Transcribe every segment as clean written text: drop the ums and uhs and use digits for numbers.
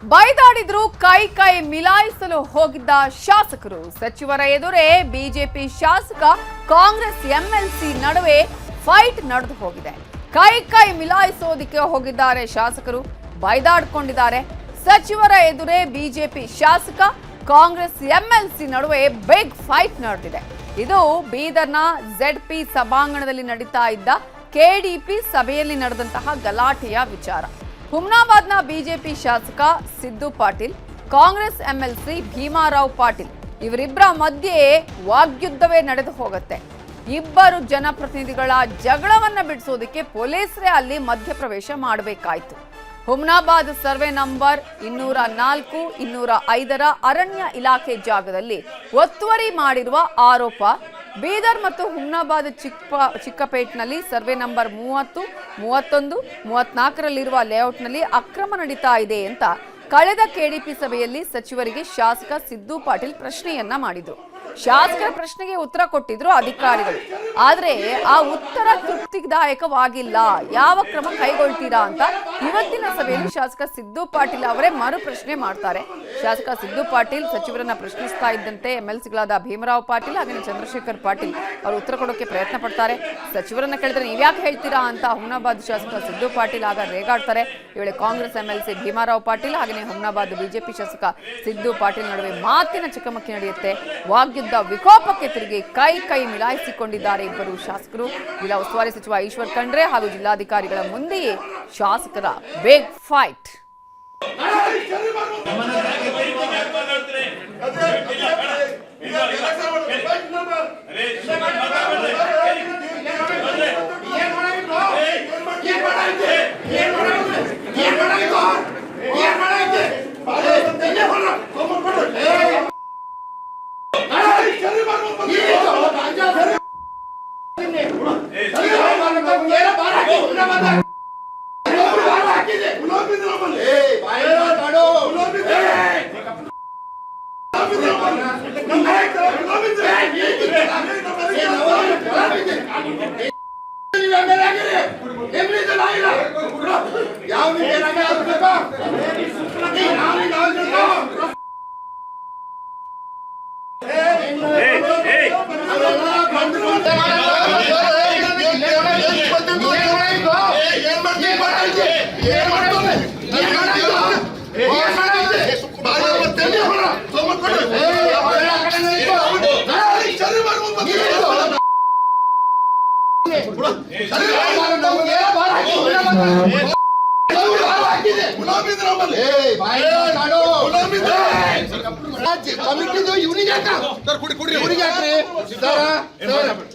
ಬೈದಾಡಿದ್ರು ಕೈ ಮಿಲಾಯಿಸಲು ಹೋಗಿದ್ದ ಶಾಸಕರು. ಸಚಿವರ ಎದುರೇ ಬಿಜೆಪಿ ಶಾಸಕ ಕಾಂಗ್ರೆಸ್ ಎಂಎಲ್ಸಿ ನಡುವೆ ಫೈಟ್ ನಡೆದು ಹೋಗಿದೆ. ಕೈ ಮಿಲಾಯಿಸೋದಕ್ಕೆ ಹೋಗಿದ್ದಾರೆ ಶಾಸಕರು, ಬೈದಾಡ್ಕೊಂಡಿದ್ದಾರೆ. ಸಚಿವರ ಎದುರೇ ಬಿಜೆಪಿ ಶಾಸಕ ಕಾಂಗ್ರೆಸ್ ಎಂಎಲ್ಸಿ ನಡುವೆ ಬಿಗ್ ಫೈಟ್ ನಡೆದಿದೆ. ಇದು ಬೀದರ್ನ ZP ಸಭಾಂಗಣದಲ್ಲಿ ನಡೀತಾ ಇದ್ದ KDP ಸಭೆಯಲ್ಲಿ ನಡೆದಂತಹ ಗಲಾಟೆಯ ವಿಚಾರ. ಹುಮ್ನಾಬಾದ್ನ ಬಿಜೆಪಿ ಶಾಸಕ ಸಿದ್ದು ಪಾಟೀಲ್, ಕಾಂಗ್ರೆಸ್ ಎಂಎಲ್ಸಿ ಭೀಮಾರಾವ್ ಪಾಟೀಲ್ ಇವರಿಬ್ಬರ ಮಧ್ಯೆ ವಾಗ್ಯುದ್ಧವೇ ನಡೆದು ಹೋಗುತ್ತೆ. ಇಬ್ಬರು ಜನಪ್ರತಿನಿಧಿಗಳ ಜಗಳವನ್ನ ಬಿಡಿಸೋದಕ್ಕೆ ಪೊಲೀಸರೇ ಅಲ್ಲಿ ಮಧ್ಯಪ್ರವೇಶ ಮಾಡಬೇಕಾಯಿತು. ಹುಮ್ನಾಬಾದ್ ಸರ್ವೆ ನಂಬರ್ 204, 205ರ ಅರಣ್ಯ ಇಲಾಖೆ ಜಾಗದಲ್ಲಿ ಒತ್ತುವರಿ ಮಾಡಿರುವ ಆರೋಪ. ಬೀದರ್ ಮತ್ತು ಹುಮ್ನಾಬಾದ್ ಚಿಕ್ಕಪೇಟ್ನಲ್ಲಿ ಸರ್ವೆ ನಂಬರ್ 30, 31, 34ರಲ್ಲಿರುವ ಲೇಔಟ್ನಲ್ಲಿ ಅಕ್ರಮ ನಡೀತಾ ಇದೆ ಅಂತ ಕಳೆದ KDP ಸಭೆಯಲ್ಲಿ ಸಚಿವರಿಗೆ ಶಾಸಕ ಸಿದ್ದು ಪಾಟೀಲ್ ಪ್ರಶ್ನೆಯನ್ನ ಮಾಡಿದ್ರು. ಶಾಸಕರ ಪ್ರಶ್ನೆಗೆ ಉತ್ತರ ಕೊಟ್ಟಿದ್ರು ಅಧಿಕಾರಿಗಳು. ಆದ್ರೆ ಆ ಉತ್ತರ ತೃಪ್ತಿದಾಯಕವಾಗಿಲ್ಲ. ಯಾವ ಕ್ರಮ ಕೈಗೊಳ್ತೀರಾ ಅಂತ ಇವತ್ತಿನ ಸಭೆಯಲ್ಲಿ ಶಾಸಕ ಸಿದ್ದು ಪಾಟೀಲ್ ಅವರೇ ಮರು ಪ್ರಶ್ನೆ ಮಾಡ್ತಾರೆ. ಶಾಸಕ ಸಿದ್ದು ಪಾಟೀಲ್ ಸಚಿವರನ್ನ ಪ್ರಶ್ನಿಸ್ತಾ ಇದ್ದಂತೆ MLCಗಳಾದ ಭೀಮರಾವ್ ಪಾಟೀಲ್ ಹಾಗೆ ಚಂದ್ರಶೇಖರ್ ಪಾಟೀಲ್ ಅವರು ಉತ್ತರ ಕೊಡೋಕೆ ಪ್ರಯತ್ನ ಪಡ್ತಾರೆ. ಸಚಿವರನ್ನ ಕೇಳಿದ್ರೆ ನೀವ್ಯಾಕೆ ಹೇಳ್ತೀರಾ ಅಂತ ಹುಮ್ನಾಬಾದ್ ಶಾಸಕ ಸಿದ್ದು ಪಾಟೀಲ್ ಆಗ ರೇಗಾಡ್ತಾರೆ. ಈ ವೇಳೆ ಕಾಂಗ್ರೆಸ್ MLC ಭೀಮರಾವ್ ಪಾಟೀಲ್ ಹಾಗೆ ಹುಮ್ನಾಬಾದ್ ಬಿಜೆಪಿ ಶಾಸಕ ಸಿದ್ದು ಪಾಟೀಲ್ ನಡುವೆ ಮಾತಿನ ಚಕಮಕಿ ನಡೆಯುತ್ತೆ. ವಾಗ್ಯುದ್ಧ ವಿಕೋಪಕ್ಕೆ ತಿರುಗಿ ಕೈ ಮಿಲಾಯಿಸಿಕೊಂಡಿದ್ದಾರೆ ಇಬ್ಬರು ಶಾಸಕರು. ಜಿಲ್ಲಾ ಉಸ್ತುವಾರಿ ಸಚಿವ ಈಶ್ವರ್ ಖಂಡ್ರೆ ಹಾಗೂ ಜಿಲ್ಲಾಧಿಕಾರಿಗಳ ಮುಂದೆಯೇ ಶಾಸಕರ ಬಿಗ್ ಫೈಟ್.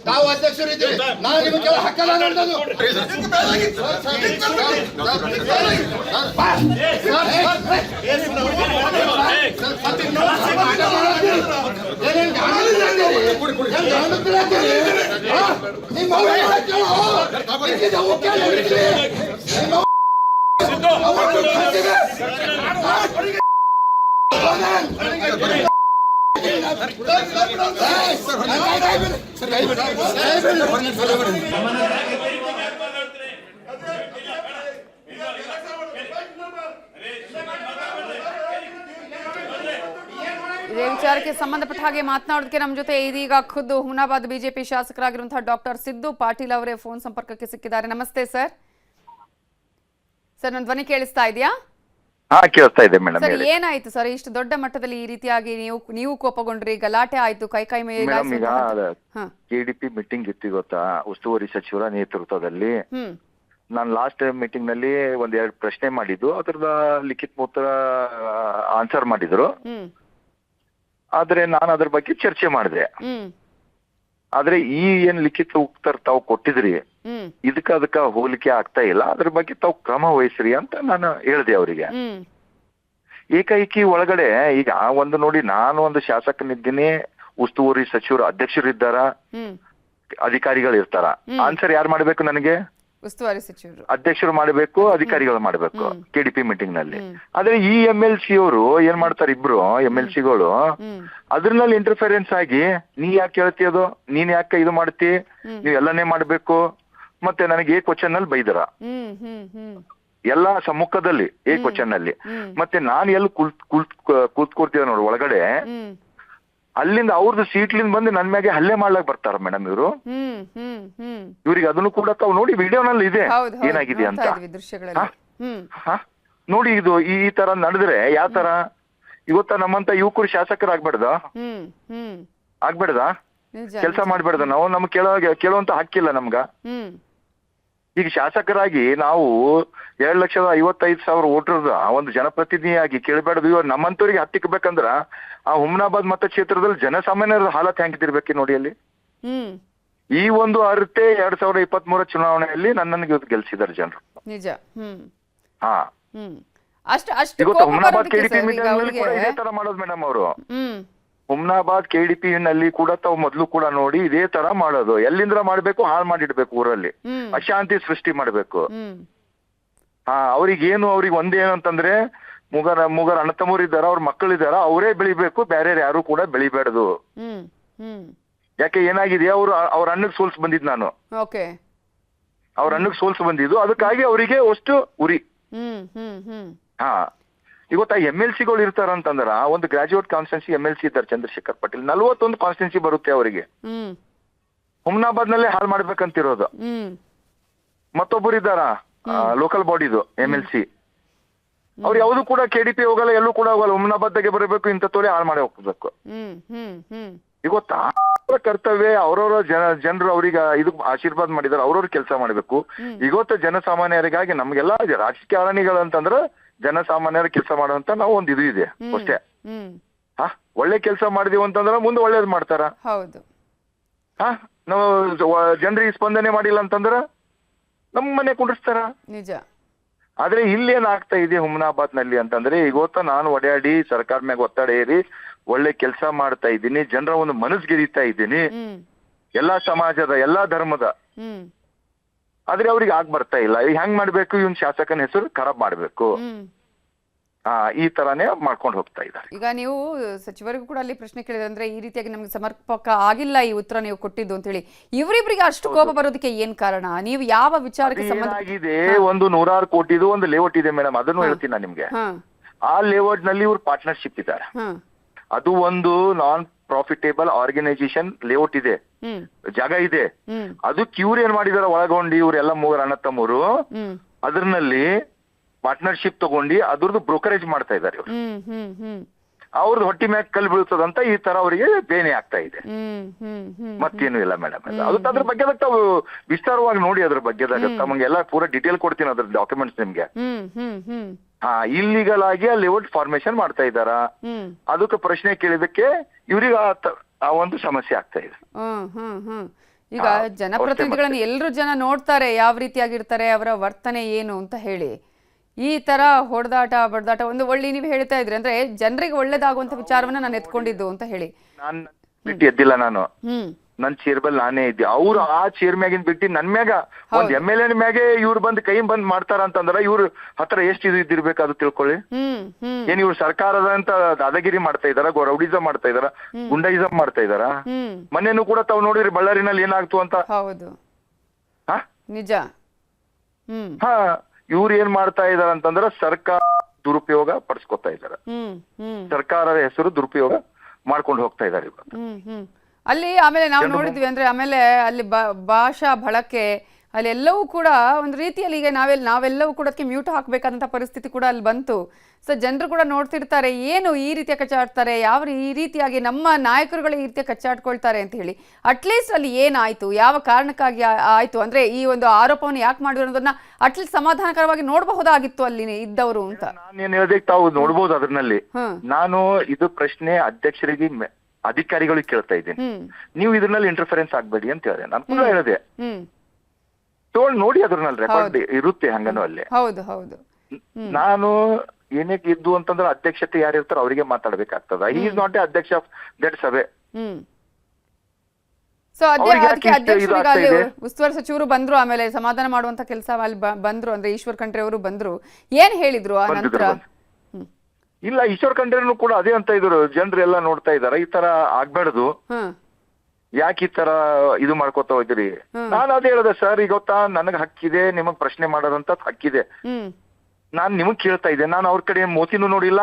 ತಾವು ಅಧ್ಯಕ್ಷರು ಇದ್ದೀವಿ, ನಾವು ನಿಮಗೆ ಹಕ್ಕಲ್ಲ ನಡೆದದು. ಇದೇ ವಿಚಾರಕ್ಕೆ ಸಂಬಂಧಪಟ್ಟ ಹಾಗೆ ಮಾತನಾಡೋದಕ್ಕೆ ನಮ್ಮ ಜೊತೆ ಇದೀಗ ಖುದ್ದು ಹುಮ್ನಾಬಾದ್ ಬಿಜೆಪಿ ಶಾಸಕರಾಗಿರುವಂತಹ ಡಾಕ್ಟರ್ ಸಿದ್ದು ಪಾಟೀಲ್ ಅವರೇ ಫೋನ್ ಸಂಪರ್ಕಕ್ಕೆ ಸಿಕ್ಕಿದ್ದಾರೆ. ನಮಸ್ತೆ ಸರ್. ಸರ್, ನನ್ನ ಧ್ವನಿ ಕೇಳಿಸ್ತಾ ಇದೆಯಾ? ಕೇಳಿಸ್ತಾ ಇದೆ ಮೇಡಮ್. ಸರ್, ಏನಾಯ್ತು ಸರ್? ಇಷ್ಟು ದೊಡ್ಡ ಮಟ್ಟದಲ್ಲಿ ಈ ರೀತಿಯಾಗಿ ನೀವು ಕೋಪಗೊಂಡ್ರಿ, ಗಲಾಟೆ ಆಯ್ತು, ಕೈ KDP ಮೀಟಿಂಗ್ ಇತ್ತು ಗೊತ್ತಾ, ಉಸ್ತುವಾರಿ ಸಚಿವರ ನೇತೃತ್ವದಲ್ಲಿ. ನಾನು ಲಾಸ್ಟ್ ಮೀಟಿಂಗ್ ನಲ್ಲಿ ಒಂದೆರಡು ಪ್ರಶ್ನೆ ಮಾಡಿದ್ದು, ಅದ್ರದ ಲಿಖಿತ ಉತ್ತರ ಆನ್ಸರ್ ಮಾಡಿದ್ರು. ಆದ್ರೆ ನಾನು ಅದ್ರ ಬಗ್ಗೆ ಚರ್ಚೆ ಮಾಡಿದೆ. ಆದ್ರೆ ಈ ಏನ್ ಲಿಖಿತ ಉತ್ತರ ತಾವು ಕೊಟ್ಟಿದ್ರಿ, ಅದಕ್ಕ ಹೋಲಿಕೆ ಆಗ್ತಾ ಇಲ್ಲ, ಅದ್ರ ಬಗ್ಗೆ ತಾವು ಕ್ರಮ ವಹಿಸ್ರಿ ಅಂತ ನಾನು ಹೇಳ್ದೆ ಅವರಿಗೆ. ಏಕೈಕಿ ಒಳಗಡೆ ಈಗ ಒಂದು ನೋಡಿ, ನಾನು ಒಂದು ಶಾಸಕನಿದ್ದೀನಿ, ಉಸ್ತುವಾರಿ ಸಚಿವರು ಅಧ್ಯಕ್ಷರು ಇದ್ದಾರ, ಅಧಿಕಾರಿಗಳು ಇರ್ತಾರ. ಆನ್ಸರ್ ಯಾರು ಮಾಡ್ಬೇಕು ನನಗೆ? ಉಸ್ತುವಾರಿ ಸಚಿವರು, ಅಧ್ಯಕ್ಷರು ಮಾಡಬೇಕು, ಅಧಿಕಾರಿಗಳು ಮಾಡಬೇಕು KDP ಮೀಟಿಂಗ್ ನಲ್ಲಿ. ಆದ್ರೆ ಈ MLC ಅವರು ಏನ್ ಮಾಡ್ತಾರೆ, ಇಬ್ರು MLCಗಳು ಅದ್ರಲ್ಲಿ ಇಂಟರ್ಫಿರೆನ್ಸ್ ಆಗಿ, ನೀ ಯಾಕೆ ಹೇಳ್ತೀಯದು, ನೀನ್ ಯಾಕೆ ಇದು ಮಾಡ್ತಿ, ನೀವ್ ಎಲ್ಲನೇ ಮಾಡ್ಬೇಕು, ಮತ್ತೆ ನನಗೆ ಕ್ವಶನ್ ಅಲ್ಲಿ ಬೈದರ. ಎಲ್ಲಾ ಸಮ್ಮುಖದಲ್ಲಿ ಕ್ವಶನ್ ಅಲ್ಲಿ ಮತ್ತೆ ನಾನು ಎಲ್ಲಿ ಕೂತ್ಕೊಡ್ತೀವಿ ನೋಡಿ ಒಳಗಡೆ, ಅಲ್ಲಿಂದ ಅವ್ರದ್ದು ಸೀಟ್ಲಿಂದ ಬಂದು ನನ್ ಮ್ಯಾಗೆ ಹಲ್ಲೆ ಮಾಡ್ಲಕ್ ಬರ್ತಾರ ಮೇಡಮ್ ಇವರು. ಇವ್ರಿಗೆ ಅದನ್ನು ಕೂಡ ತಾವು ನೋಡಿ ವಿಡಿಯೋನಲ್ಲಿ ಇದೆ ಏನಾಗಿದೆ ಅಂತ. ನೋಡಿ ಇದು ಈ ತರ ನಡೆದ್ರೆ ಯಾವ ತರ ಇವತ್ತ ನಮ್ಮಂತ ಯುವಕರು ಶಾಸಕರಾಗ್ಬೇಡ್ದ, ಕೆಲಸ ಮಾಡ್ಬೇಡ್ದ, ನಾವು ನಮ್ಗೆ ಕೇಳುವಂತ ಹಕ್ಕಿಲ್ಲ ನಮ್ಗ. ಈಗ ಶಾಸಕರಾಗಿ ನಾವು 2,55,000 ವೋಟರ್ದ ಒಂದು ಜನಪ್ರತಿನಿಧಿಯಾಗಿ ಕೇಳಬೇಡದು. ಇವಾಗ ನಮ್ಮಂತವ್ರಿಗೆ ಹತ್ತಿಕ್ಬೇಕಂದ್ರ ಆ ಹುಮ್ನಾಬಾದ್ ಮತಕ್ಷೇತ್ರದಲ್ಲಿ ಜನಸಾಮಾನ್ಯರ ಹಾಲತ್ ಹೆಂಗಿರ್ಬೇಕು ನೋಡಿ ಅಲ್ಲಿ. ಈ ಒಂದು ಅರ್ತೆ 2023 ಚುನಾವಣೆಯಲ್ಲಿ ನನ್ನನ್ನು ಗೆಲ್ಸಿದಾರೆ ಜನರು. ನಿಜ. ಹಾ ಹುಮ್ನಾಬಾದ್ KDP ಕೂಡ ಇದೇ ತರ ಮಾಡೋದು ಮೇಡಮ್ ಅವರು. ಹುಮ್ನಾಬಾದ್ KDP ನಲ್ಲಿ ಕೂಡ ತಾವು ಮೊದ್ಲು ಕೂಡ ನೋಡಿ ಇದೇ ತರ ಮಾಡೋದು. ಎಲ್ಲಿಂದ ಮಾಡ್ಬೇಕು, ಹಾಳು ಮಾಡಿಡ್ಬೇಕು, ಊರಲ್ಲಿ ಅಶಾಂತಿ ಸೃಷ್ಟಿ ಮಾಡ್ಬೇಕು. ಅವ್ರಿಗೇನು ಅವ್ರಿಗೆ ಒಂದೇನು ಅಂತಂದ್ರೆ ಮೂಗರ ಅಣ್ಣ ತಮ್ಮರು ಇದ್ದಾರ, ಅವ್ರ ಮಕ್ಕಳಿದಾರ, ಅವರೇ ಬೆಳಿಬೇಕು, ಬೇರೆ ಯಾರು ಕೂಡ ಬೆಳಿಬೇಡದು. ಯಾಕೆ ಏನಾಗಿದೆ, ಅವ್ರ ಅಣ್ಣಗ್ ಸೋಲ್ಸ್ ಬಂದಿದ್ ನಾನು, ಅವ್ರ ಅಣ್ಣಗ್ ಸೋಲ್ಸ್ ಬಂದಿದ್ದು, ಅದಕ್ಕಾಗಿ ಅವರಿಗೆ ಅಷ್ಟು ಉರಿ. ಇವತ್ತ MLC ಗಳು ಇರ್ತಾರ ಅಂತಂದ್ರ ಒಂದು ಗ್ರಾಜುಯೇಟ್ ಕಾನ್ಸ್ಟಿಟ್ಯೂನ್ಸಿ MLC ಇದ್ದಾರೆ ಚಂದ್ರಶೇಖರ್ ಪಾಟೀಲ್, 41 ಕಾನ್ಸ್ಟಿಟ್ಯೂನ್ಸಿ ಬರುತ್ತೆ ಅವರಿಗೆ. ಹುಮ್ನಾಬಾದ್ ನಲ್ಲೇ ಹಾಳು ಮಾಡ್ಬೇಕಂತಿರೋದು. ಮತ್ತೊಬ್ಬರು ಇದ್ದಾರ ಲೋಕಲ್ ಬಾಡಿದು MLC, ಅವ್ರು ಯಾವ್ದು ಕೂಡ KDP ಹೋಗಲ್ಲ, ಎಲ್ಲೂ ಕೂಡ ಹೋಗಲ್ಲ, ಹುಮ್ನಾಬಾದ್ಗೆ ಬರಬೇಕು, ಇಂಥ ತೋರಿ ಹಾಳು ಮಾಡಿ ಹೋಗ್ಬೇಕು. ಇವತ್ತ ಕರ್ತವ್ಯ ಅವ್ರವ್ರ ಜನರು ಅವ್ರಿಗೆ ಇದು ಆಶೀರ್ವಾದ ಮಾಡಿದಾರೆ, ಅವ್ರವ್ರ ಕೆಲಸ ಮಾಡ್ಬೇಕು. ಇವತ್ತು ಜನಸಾಮಾನ್ಯರಿಗಾಗಿ ನಮ್ಗೆಲ್ಲ ರಾಜಕಾರಣಿಗಳು ಅಂತಂದ್ರ ಜನಸಾಮಾನ್ಯರ ಕೆಲಸ ಮಾಡುವಂತ ನಾವು ಒಂದು ಇದು ಇದೆ ಅಷ್ಟೇ. ಒಳ್ಳೆ ಕೆಲಸ ಮಾಡಿದೀವಿ ಅಂತಂದ್ರ ಮುಂದೆ ಒಳ್ಳೇದ್ ಮಾಡ್ತಾರ. ನಾವು ಜನರಿಗೆ ಸ್ಪಂದನೆ ಮಾಡಿಲ್ಲ ಅಂತಂದ್ರ ನಮ್ ಮನೆ ಕುಂಡಿಸ್ತಾರ. ನಿಜ. ಆದ್ರೆ ಇಲ್ಲೇನ್ ಆಗ್ತಾ ಇದೆ ಹುಮ್ನಾಬಾದ್ ನಲ್ಲಿ ಅಂತಂದ್ರೆ, ಇವತ್ತ ನಾನು ಓಡಾಡಿ ಸರ್ಕಾರ ಮ್ಯಾಗ ಒತ್ತಡ ಏರಿ ಒಳ್ಳೆ ಕೆಲಸ ಮಾಡ್ತಾ ಇದ್ದೀನಿ, ಜನರ ಒಂದು ಮನಸ್ಸು ಗೆದಿತಾ ಇದ್ದೀನಿ, ಎಲ್ಲಾ ಸಮಾಜದ ಎಲ್ಲಾ ಧರ್ಮದ. ಆದ್ರೆ ಅವ್ರಿಗೆ ಬರ್ತಾ ಇಲ್ಲ. ಈಗ ಹೆಂಗ್ ಮಾಡ್ಬೇಕು, ಇವನ್ ಶಾಸಕನ ಹೆಸರು ಖರಾಬ್ ಮಾಡ್ಬೇಕು, ಈ ತರಾನೇ ಮಾಡ್ಕೊಂಡು ಹೋಗ್ತಾ ಇದ್ದಾರೆ. ಈಗ ನೀವು ಸಚಿವರಿಗೂ ಕೂಡ ಅಲ್ಲಿ ಪ್ರಶ್ನೆ ಕೇಳಿದ್ರೆ, ಅಂದ್ರೆ ಈ ರೀತಿಯಾಗಿ ನಮ್ಗೆ ಸಮರ್ಪಕ ಆಗಿಲ್ಲ ಈ ಉತ್ತರ ನೀವು ಕೊಟ್ಟಿದ್ದು ಅಂತ ಹೇಳಿ, ಇವರಿಬ್ಬರಿಗೆ ಅಷ್ಟು ಕೋಪ ಬರೋದಕ್ಕೆ ಏನ್ ಕಾರಣ? ನೀವು ಯಾವ ವಿಚಾರಕ್ಕೆ ಸಂಬಂಧಿಸಿದೆ? ಒಂದು 100 ಕೋಟಿದು ಒಂದು ಲೇಔಟ್ ಇದೆ ಮೇಡಮ್, ಅದನ್ನು ಹೇಳ್ತೀನಿ ನಾನು ನಿಮ್ಗೆ. ಆ ಲೇಔಟ್ ನಲ್ಲಿ ಇವ್ರು ಪಾರ್ಟ್ನರ್ಶಿಪ್ ಇದ್ದಾರೆ. ಅದು ಒಂದು ನಾನ್ ಪ್ರಾಫಿಟೇಬಲ್ ಆರ್ಗನೈಸೇಷನ್ ಲೇಔಟ್ ಇದೆ, ಜಾಗ ಇದೆ. ಅದಕ್ಕೆ ಇವ್ರು ಏನ್ ಮಾಡಿದಾರೆ, ಒಳಗೊಂಡು ಇವ್ರೆಲ್ಲ 3 ಅಣ್ಣ ತಮ್ಮರು ಅದ್ರಲ್ಲಿ ಪಾರ್ಟ್ನರ್ಶಿಪ್ ತಗೊಂಡು ಅದ್ರದ್ದು ಬ್ರೋಕರೇಜ್ ಮಾಡ್ತಾ ಇದಾರೆ ಇವ್ರು. ಅವ್ರದ್ದು ಹೊಟ್ಟಿ ಮ್ಯಾಗ ಕಲ್ ಬೀಳ್ತದಂತ ಈ ತರ ಅವರಿಗೆ ಬೇನೆ ಆಗ್ತಾ ಇದೆ, ಮತ್ತೇನು ಇಲ್ಲ ಮೇಡಮ್. ಅದ್ರ ಬಗ್ಗೆ ತಾವು ವಿಸ್ತಾರವಾಗಿ ನೋಡಿ, ಅದ್ರ ಬಗ್ಗೆ ತಮಗೆಲ್ಲ ಪೂರಾ ಡೀಟೇಲ್ ಕೊಡ್ತೀನಿ, ಅದ್ರ ಡಾಕ್ಯುಮೆಂಟ್ಸ್ ನಿಮ್ಗೆ. ಇಲ್ಲಿಗಲ್ ಆಗಿ ಆ ಲೇಔಟ್ ಫಾರ್ಮೇಶನ್ ಮಾಡ್ತಾ ಇದಾರ. ಅದಕ್ಕೆ ಪ್ರಶ್ನೆ ಕೇಳಿದಕ್ಕೆ ಇವ್ರಿಗೆ ಆ ಒಂದು ಸಮಸ್ಯೆ ಆಗ್ತಾ ಇದೆ. ಈಗ ಜನಪ್ರತಿನಿಧಿಗಳನ್ನ ಎಲ್ಲರೂ ಜನ ನೋಡ್ತಾರೆ, ಯಾವ ರೀತಿಯಾಗಿರ್ತಾರೆ, ಅವರ ವರ್ತನೆ ಏನು ಅಂತ ಹೇಳಿ. ಈ ತರ ಹೊಡೆದಾಟ ಬಡದಾಟ ಒಂದು ಒಳ್ಳೆ ನೀವು ಹೇಳ್ತಾ ಇದ್ರಿ, ಅಂದ್ರೆ ಜನರಿಗೆ ಒಳ್ಳೇದಾಗುವಂತ ವಿಚಾರವನ್ನ ನಾನು ಎತ್ಕೊಂಡಿದ್ದು ಅಂತ ಹೇಳಿ. ನಾನು ಎದ್ದಿಲ್ಲ, ನಾನು ನನ್ ಚೇರ್ ಬಲ್ ನಾನೇ ಇದ್ದೆ. ಅವ್ರು ಆ ಚೇರ್ ಮ್ಯಾಗಿನ್ ಬಿಟ್ಟು ನನ್ ಮ್ಯಾಗ ಒಂದ್ MLA ಮ್ಯಾಗೆ ಇವ್ರು ಬಂದ್ ಕೈ ಬಂದ್ ಮಾಡ್ತಾರ ಅಂತಂದ್ರ ಇವ್ರ ಹತ್ರ ಎಷ್ಟು ಇದು ಇದ್ದಿರ್ಬೇಕು ಅದು ತಿಳ್ಕೊಳ್ಳಿ. ಏನ್ ಇವ್ರು ಸರ್ಕಾರದ ಅಂತ ದಾದಾಗಿರಿ ಮಾಡ್ತಾ ಇದಾರ, ರೌಡಿಸಂ ಮಾಡ್ತಾ ಇದಾರ, ಗುಂಡಾಯಿಸಂ ಮಾಡ್ತಾ ಇದಾರ. ಮೊನ್ನೆನೂ ಕೂಡ ತಾವ್ ನೋಡಿದ್ರಿ ಬಳ್ಳಾರಿನಲ್ಲಿ ಏನಾಗ್ತು ಅಂತ. ಹೌದು, ನಿಜ. ಇವ್ರು ಏನ್ ಮಾಡ್ತಾ ಇದಾರ ಅಂತಂದ್ರ ಸರ್ಕಾರ ದುರುಪಯೋಗ ಪಡಿಸ್ಕೊತಾ ಇದಾರ, ಸರ್ಕಾರದ ಹೆಸರು ದುರುಪಯೋಗ ಮಾಡ್ಕೊಂಡು ಹೋಗ್ತಾ ಇದಾರೆ ಇವತ್ತು ಅಲ್ಲಿ. ಆಮೇಲೆ ನಾವು ನೋಡಿದ್ವಿ ಅಂದ್ರೆ, ಆಮೇಲೆ ಅಲ್ಲಿ ಭಾಷಾ ಬಳಕೆ ಅಲ್ಲಿ ಎಲ್ಲವೂ ಕೂಡ ಒಂದು ರೀತಿಯಲ್ಲಿ ಈಗ ನಾವೆಲ್ಲವೂ ಕೂಡ ಮ್ಯೂಟ್ ಹಾಕ್ಬೇಕಾದಂತ ಪರಿಸ್ಥಿತಿ ಕೂಡ ಅಲ್ಲಿ ಬಂತು. ಸೊ ಜನರು ಕೂಡ ನೋಡ್ತಿರ್ತಾರೆ, ಏನು ಈ ರೀತಿಯ ಕಚ್ಚಾಡ್ತಾರೆ, ಯಾವ ಈ ರೀತಿಯಾಗಿ ನಮ್ಮ ನಾಯಕರುಗಳು ಈ ರೀತಿಯ ಕಚ್ಚಾಡ್ಕೊಳ್ತಾರೆ ಅಂತ ಹೇಳಿ. ಅಟ್ಲೀಸ್ಟ್ ಅಲ್ಲಿ ಏನಾಯ್ತು, ಯಾವ ಕಾರಣಕ್ಕಾಗಿ ಆಯ್ತು, ಅಂದ್ರೆ ಈ ಒಂದು ಆರೋಪವನ್ನು ಯಾಕೆ ಮಾಡಿದ್ರು ಅನ್ನೋದನ್ನ ಅಟ್ಲೀಸ್ಟ್ ಸಮಾಧಾನಕರವಾಗಿ ನೋಡಬಹುದಾಗಿತ್ತು ಅಲ್ಲಿ ಇದ್ದವರು ಅಂತ. ನಾನೇನ್ ಹೇಳ್ದೆ, ತಾವು ನೋಡ್ಬೋದು ಅದ್ರಲ್ಲಿ. ನಾನು ಇದು ಪ್ರಶ್ನೆ ಅಧ್ಯಕ್ಷರಿಗೆ ಅಧಿಕಾರಿಗಳಿಗೆ ಕೇಳ್ತಾ ಇದ್ದೀನಿ, ನೀವು ಇದ್ರಲ್ಲಿ ಇಂಟರ್ಫರೆನ್ಸ್ ಆಗ್ಬೇಡಿ ಅಂತ ಹೇಳಿದೆ. ನಾನು ಕೂಡ ಹೇಳಿದೆ, ತಗೊಂಡು ನೋಡಿ ಅದ್ರಲ್ಲಿ ರೆಕಾರ್ಡ್ ಇರುತ್ತೆ ಹಂಗನು ಅಲ್ಲಿ. ಹೌದು ಹೌದು. ನಾನು ಏನಕ್ಕೆ ಇದ್ದು ಅಂತಂದ್ರೆ ಅಧ್ಯಕ್ಷತೆ ಯಾರು ಇರ್ತಾರೋ ಅವರಿಗೆ ಮಾತಾಡ್ಬೇಕಾಗ್ತದ. ಹಿ ಇಸ್ ನಾಟ್ ಎ ಅಧ್ಯಕ್ಷ ಆಫ್ ದಟ್ ಸಭೆ. ಸೊ ಉಸ್ತುವಾರಿ ಸಚಿವರು ಬಂದ್ರು, ಆಮೇಲೆ ಸಮಾಧಾನ ಮಾಡುವಂತ ಕೆಲಸ ಅಲ್ಲಿ ಬಂದ್ರು, ಅಂದ್ರೆ ಈಶ್ವರ್ ಖಂಡ್ರೆ ಅವರು ಬಂದ್ರು. ಏನ್ ಹೇಳಿದ್ರು ಆ ನಂತರ? ಇಲ್ಲ, ಈಶ್ವರ್ ಖಂಡ್ರೆನು ಕೂಡ ಅದೇ ಅಂತ ಇದ್ರು, ಜನರು ಎಲ್ಲ ನೋಡ್ತಾ ಇದಾರೆ, ಈ ತರ ಆಗ್ಬೇಡದು, ಯಾಕೆ ಈ ತರ ಇದು ಮಾಡ್ಕೊತಾ ಹೋಗ್ತೀರಿ. ನಾನು ಅದೇ ಹೇಳ್ದೆ, ಸರ್ ಈಗ ಗೊತ್ತಾ, ನನಗ್ ಹಕ್ಕಿದೆ, ನಿಮಗ್ ಪ್ರಶ್ನೆ ಮಾಡೋದಂತ ಹಕ್ಕಿದೆ. ನಾನ್ ನಿಮಗ್ ಕೇಳ್ತಾ ಇದ್ದೆ, ನಾನು ಅವ್ರ ಕಡೆ ಮೋತಿನೂ ನೋಡಿಲ್ಲ,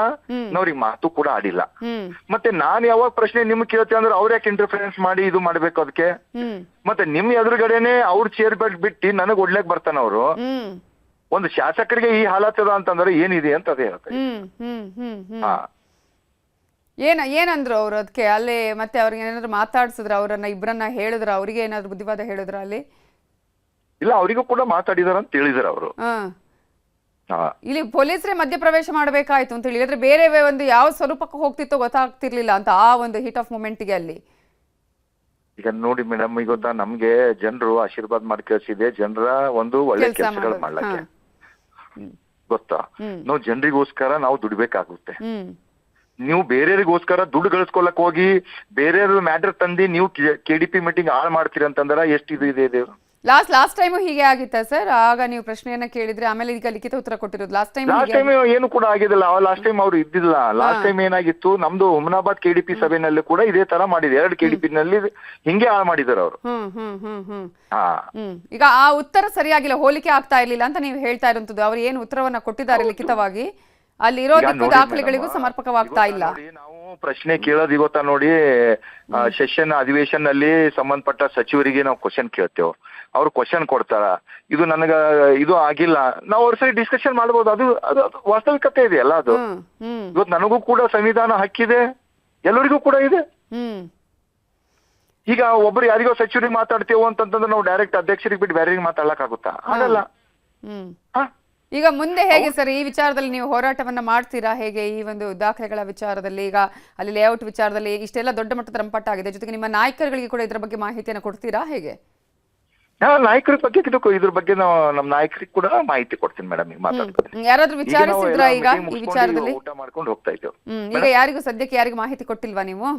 ಅವ್ರಿಗೆ ಮಾತು ಕೂಡ ಆಡಿಲ್ಲ. ಮತ್ತೆ ನಾನ್ ಯಾವಾಗ ಪ್ರಶ್ನೆ ನಿಮ್ಗೆ ಕೇಳ್ತೇವೆ ಅಂದ್ರೆ ಅವ್ರ ಯಾಕೆ ಇಂಟರ್ಫರೆನ್ಸ್ ಮಾಡಿ ಇದು ಮಾಡ್ಬೇಕು ಅದಕ್ಕೆ? ಮತ್ತೆ ನಿಮ್ ಎದುರುಗಡೆನೆ ಅವ್ರ ಚೇರ್ ಬೆಡ್ ಬಿಟ್ಟು ನನಗ್ ಒಡ್ಲಕ್ ಬರ್ತಾನ ಅವರು. ಒಂದು ಶಾಸಕರಿಗೆ ಈ ಹಾಲತ್ತದ ಅಂತಂದ್ರೆ ಏನಿದೆ ಅಂತ ಅದೇ ಹೇಳ್ತಾರೆ. ಏನಂದ್ರು ಅವ್ರು ಅದಕ್ಕೆ? ಅಲ್ಲಿ ಮತ್ತೆ ಅವ್ರಿಗೆ ಏನಾದ್ರು ಮಾತಾಡ್ಸಿದ್ರ? ಅವ್ರನ್ನ ಇಬ್ಬರನ್ನ ಹೇಳಿದ್ರ? ಅವ್ರಿಗೆ ಏನಾದ್ರು ಬುದ್ಧಿವಾದ ಹೇಳಿದ್ರ ಅಲ್ಲಿ? ಇಲ್ಲ, ಅವರಿಗೂ ಕೂಡ ಮಾತಾಡಿದಾರ ಅಂತ ಹೇಳಿದಾರೆ ಅವರು. ಇಲ್ಲಿ ಪೊಲೀಸರೇ ಮಧ್ಯಪ್ರವೇಶ ಮಾಡ್ಬೇಕಾಯ್ತು ಅಂತ ಹೇಳಿದ್ರೆ ಬೇರೆ ಒಂದು ಯಾವ ಸ್ವರೂಪಕ್ಕೆ ಹೋಗ್ತಿತ್ತೋ ಗೊತ್ತಾಗ್ತಿರ್ಲಿಲ್ಲ ಅಂತ ಆ ಒಂದು ಹೀಟ್ ಆಫ್ ಮೂಮೆಂಟ್ಗೆ ಅಲ್ಲಿ. ಈಗ ನೋಡಿ ಮೇಡಮ್, ಈಗ ಗೊತ್ತಾ, ನಮ್ಗೆ ಜನರು ಆಶೀರ್ವಾದ ಮಾಡಿ ಕಳ್ಸಿದೆ ಜನರ ಒಂದು ಒಳ್ಳೆ ಕೆಲಸಗಳು ಮಾಡ್ಲಕ್ಕೆ. ಗೊತ್ತಾ, ನಾವು ಜನರಿಗೋಸ್ಕರ ನಾವು ದುಡಿಬೇಕಾಗುತ್ತೆ. ನೀವು ಬೇರೆಯವ್ರಿಗೋಸ್ಕರ ದುಡ್ಡು ಗಳಿಸ್ಕೊಳಕ್ ಹೋಗಿ ಬೇರೆಯವ್ರ ಮ್ಯಾಟರ್ ತಂದಿ ನೀವು KDP ಮೀಟಿಂಗ್ ಹಾಳು ಮಾಡ್ತೀರಿ ಅಂತಂದ್ರೆ ಎಷ್ಟು ಇದು ಇದೆ? ಲಾಸ್ಟ್ ಟೈಮ್ ಹೀಗೆ ಆಗಿತ್ತಾ ಸರ್? ಆಗ ನೀವು ಪ್ರಶ್ನೆಯನ್ನ ಕೇಳಿದ್ರೆ ಆಮೇಲೆ ಈಗ ಲಿಖಿತ ಉತ್ತರ ಕೊಟ್ಟಿರೋದು. ಲಾಸ್ಟ್ ಟೈಮ್ ಏನು ಕೂಡ ಆಗಿದಿಲ್ಲ. ಲಾಸ್ಟ್ ಟೈಮ್ ಅವ್ರು ಇದ್ದಿಲ್ಲ. ಲಾಸ್ಟ್ ಟೈಮ್ ಏನಾಗಿತ್ತು, ನಮ್ದು ಹುಮನಾಬಾದ್ KDP ಸಭೆನಲ್ಲಿ ಕೂಡ ಇದೇ ತರ ಮಾಡಿದೆ. 2 KDP ನಲ್ಲಿ ಹಿಂಗೆ ಹಾಳು ಮಾಡಿದಾರೆ ಅವರು. ಈಗ ಆ ಉತ್ತರ ಸರಿಯಾಗಿಲ್ಲ, ಹೋಲಿಕೆ ಆಗ್ತಾ ಇರ್ಲಿಲ್ಲ ಅಂತ ನೀವು ಹೇಳ್ತಾ ಇರುವಂತದ್ದು. ಅವ್ರು ಏನು ಉತ್ತರವನ್ನ ಕೊಟ್ಟಿದ್ದಾರೆ ಲಿಖಿತವಾಗಿ ಅಲ್ಲಿ ಇರೋದಕ್ಕೂ ದಾಖಲೆಗಳಿಗೂ ಸಮರ್ಪಕವಾಗ್ತಾ ಇಲ್ಲ. ನಾವು ಪ್ರಶ್ನೆ ಕೇಳೋದು ಗೊತ್ತಾ ನೋಡಿ, ಸೆಷನ್ ಅಧಿವೇಶನ ನಲ್ಲಿ ಸಂಬಂಧಪಟ್ಟ ಸಚಿವರಿಗೆ ನಾವು ಕ್ವಶನ್ ಕೇಳ್ತೇವೆ, ಅವ್ರು ಕ್ವಶನ್ ಕೊಡ್ತಾರ. ಇದು ನನಗ ಇದು ಆಗಿಲ್ಲ, ನಾವು ಅವ್ರ ಸರಿ ಡಿಸ್ಕಷನ್ ಮಾಡ್ಬೋದು. ಅದು ಅದು ವಾಸ್ತವಿಕತೆ ಇದೆಯಲ್ಲ. ಅದು ಇವತ್ತು ನನಗೂ ಕೂಡ ಸಂವಿಧಾನ ಹಕ್ಕಿದೆ, ಎಲ್ಲರಿಗೂ ಕೂಡ ಇದೆ. ಈಗ ಒಬ್ರು ಯಾರಿಗೋ ಸಚಿವರಿಗೆ ಮಾತಾಡ್ತೇವೆ ಅಂತಂದ್ರೆ ನಾವು ಡೈರೆಕ್ಟ್ ಅಧ್ಯಕ್ಷರಿಗೆ ಬಿಟ್ಟು ಬೇರೆಯವ್ರಿಗೆ ಮಾತಾಡ್ಲಕ್ ಆಗುತ್ತಾ? ಆಗಲ್ಲ. ಈಗ ಮುಂದೆ ಹೇಗೆ ಸರ್ ಈ ವಿಚಾರದಲ್ಲಿ ನೀವು ಹೋರಾಟವನ್ನ ಮಾಡ್ತೀರಾ? ಹೇಗೆ ಈ ಒಂದು ದಾಖಲೆಗಳ ವಿಚಾರದಲ್ಲಿ, ಈಗ ಅಲ್ಲಿ ಲೇಔಟ್ ವಿಚಾರದಲ್ಲಿ ಇಷ್ಟೆಲ್ಲ ದೊಡ್ಡ ಮಟ್ಟದ ರಂಪಾಟ ಆಗಿದೆ, ಜೊತೆಗೆ ನಿಮ್ಮ ನಾಯಕರುಗಳಿಗೆ ಕೂಡ ಇದ್ರ ಬಗ್ಗೆ ಮಾಹಿತಿಯನ್ನು ಕೊಡ್ತೀರಾ ಹೇಗೆ? ನಾಯಕರ ಬಗ್ಗೆ ಇದ್ರ ಬಗ್ಗೆ ನಾವು ನಮ್ಮ ನಾಯಕರಿಗೆ ಕೂಡ ಮಾಹಿತಿ ಕೊಡ್ತೀನಿ ಮೇಡಮ್. ಈಗ ಮಾತಾಡ್ತೀನಿ. ಯಾರಾದ್ರೂ ವಿಚಾರಿಸಿದ್ರಾ ಈಗ ಈ ವಿಚಾರದಲ್ಲಿ? ಊಟ ಮಾಡ್ಕೊಂಡು ಹೋಗ್ತಾ ಇದ್ದೇವೆ. ಈಗ ಯಾರಿಗೂ ಸದ್ಯಕ್ಕೆ ಯಾರಿಗೂ ಮಾಹಿತಿ ಕೊಟ್ಟಿಲ್ವಾ ನೀವು?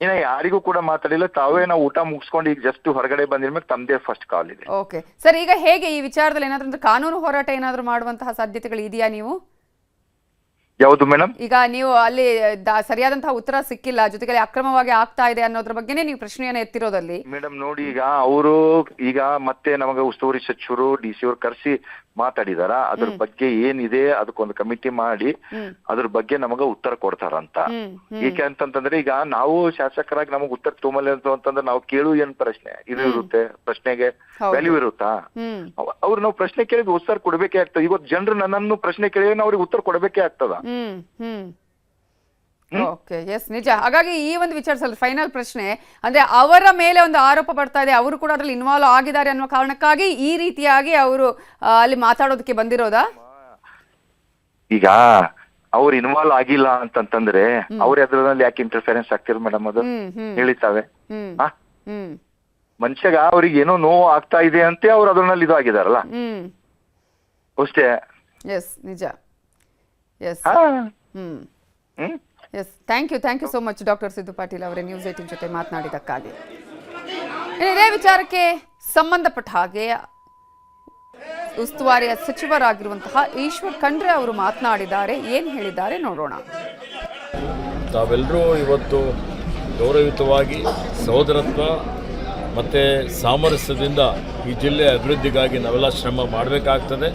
ಇನ್ನ ಯಾರಿಗೂ ಕೂಡ ಮಾತಾಡಿಲ್ಲ. ತಾವೇ ನಾವು ಊಟ ಮುಗಿಸ್ಕೊಂಡು ಈಗ ಜಸ್ಟ್ ಹೊರಗಡೆ ಬಂದಿರ್ಬೇಕು, ತಮ್ಮದೇ ಫಸ್ಟ್ ಕಾಲ್ ಇದೆ. ಓಕೆ ಸರ್, ಈಗ ಹೇಗೆ ಈ ವಿಚಾರದಲ್ಲಿ ಏನಾದ್ರೂ ಕಾನೂನು ಹೋರಾಟ ಏನಾದ್ರು ಮಾಡುವಂತಹ ಸಾಧ್ಯತೆಗಳು ಇದೆಯಾ ನೀವು? ಯಾವುದು ಮೇಡಮ್? ಈಗ ನೀವು ಅಲ್ಲಿ ಸರಿಯಾದಂತಹ ಉತ್ತರ ಸಿಕ್ಕಿಲ್ಲ, ಜೊತೆಗೆ ಅಕ್ರಮವಾಗಿ ಆಗ್ತಾ ಇದೆ ಅನ್ನೋದ್ರ ಬಗ್ಗೆನೇ ನೀವು ಪ್ರಶ್ನೆಯನ್ನ ಎತ್ತಿರೋದಲ್ಲಿ. ಮೇಡಮ್ ನೋಡಿ, ಈಗ ಅವರು ಈಗ ಮತ್ತೆ ನಮಗೆ ಉಸ್ತುವಾರಿ ಸಚಿವರು DC ಅವ್ರು ಕರೆಸಿ ಮಾತಾಡಿದಾರ. ಅದ್ರ ಬಗ್ಗೆ ಏನಿದೆ ಅದಕ್ಕೊಂದು ಕಮಿಟಿ ಮಾಡಿ ಅದ್ರ ಬಗ್ಗೆ ನಮಗ ಉತ್ತರ ಕೊಡ್ತಾರಂತ. ಏಕೆ ಅಂತಂತಂದ್ರೆ ಈಗ ನಾವು ಶಾಸಕರಾಗಿ ನಮಗ್ ಉತ್ತರ ತೊಂಬಲ್ಲ ಅಂತಂದ್ರೆ ನಾವು ಕೇಳು ಏನ್ ಪ್ರಶ್ನೆ ಇದು ಇರುತ್ತೆ, ಪ್ರಶ್ನೆಗೆ ವ್ಯಾಲ್ಯೂ ಇರುತ್ತಾ? ಅವ್ರು ನಾವು ಪ್ರಶ್ನೆ ಕೇಳಿದ್ ಉತ್ತರ ಕೊಡ್ಬೇಕೇ ಆಗ್ತದ. ಇವತ್ತು ಜನರು ನನ್ನನ್ನು ಪ್ರಶ್ನೆ ಕೇಳಿದ್ರೆ ಅವ್ರಿಗೆ ಉತ್ತರ ಕೊಡ್ಬೇಕೇ ಆಗ್ತದ. ಓಕೆ, ಎಸ್, ನಿಜ. ಹಾಗಾಗಿ ಈ ಒಂದು ವಿಚಾರದಲ್ಲಿ ಫೈನಲ್ ಪ್ರಶ್ನೆ ಅಂದ್ರೆ ಅವರ ಮೇಲೆ ಒಂದು ಆರೋಪ ಬರ್ತಾ ಇದೆ, ಅವರು ಕೂಡ ಅದ್ರಲ್ಲಿ ಇನ್ವಾಲ್ವ್ ಆಗಿದ್ದಾರೆ ಅನ್ನೋ ಕಾರಣಕ್ಕಾಗಿ ಈ ರೀತಿಯಾಗಿ ಅವರು ಅಲ್ಲಿ ಮಾತಾಡೋದಕ್ಕೆ ಬಂದಿರೋದಾ? ಈಗ ಅವ್ರು ಇನ್ವಾಲ್ವ್ ಆಗಿಲ್ಲ ಅಂತಂತಂದ್ರೆ ಅವ್ರ ಅದ್ರಲ್ಲಿ ಯಾಕೆ ಇಂಟರ್ಫರೆನ್ಸ್ ಆಗ್ತಿರ್ ಮೇಡಮ್? ಅದು ಹೇಳಿತಾವೆ. ಮನುಷ್ಯಗ ಅವ್ರಿಗೆ ಏನೋ ನೋವು ಆಗ್ತಾ ಇದೆ ಅಂತ ಅವ್ರು ಅದ್ರಲ್ಲಿ ಇದು ಆಗಿದಾರಲ್ಲ ಅಷ್ಟೇ. ಎಸ್, ನಿಜ. Yes, yes, thank you so much doctor Siddu Patil ಅವರೇ ನ್ಯೂಸ್ 18 ಜೊತೆ ಮಾತನಾಡಿದ್ದಕ್ಕಾಗಿ. ಇದೇ ವಿಚಾರಕ್ಕೆ ಸಂಬಂಧಪಟ್ಟ ಹಾಗೆ ಉಸ್ತುವಾರಿಯ ಸಚಿವರಾಗಿರುವಂತಹ ಈಶ್ವರ್ ಖಂಡ್ರೆ ಅವರು ಮಾತನಾಡಿದ್ದಾರೆ. ಏನು ಹೇಳಿದ್ದಾರೆ ನೋಡೋಣ. ತಾವೆಲ್ಲರೂ ಇವತ್ತು ಗೌರವಯುತವಾಗಿ ಸಹೋದರತ್ವ ಮತ್ತು ಸಾಮರಸ್ಯದಿಂದ ಈ ಜಿಲ್ಲೆ ಅಭಿವೃದ್ಧಿಗಾಗಿ ನಾವೆಲ್ಲ ಶ್ರಮ ಮಾಡಬೇಕಾಗ್ತದೆ.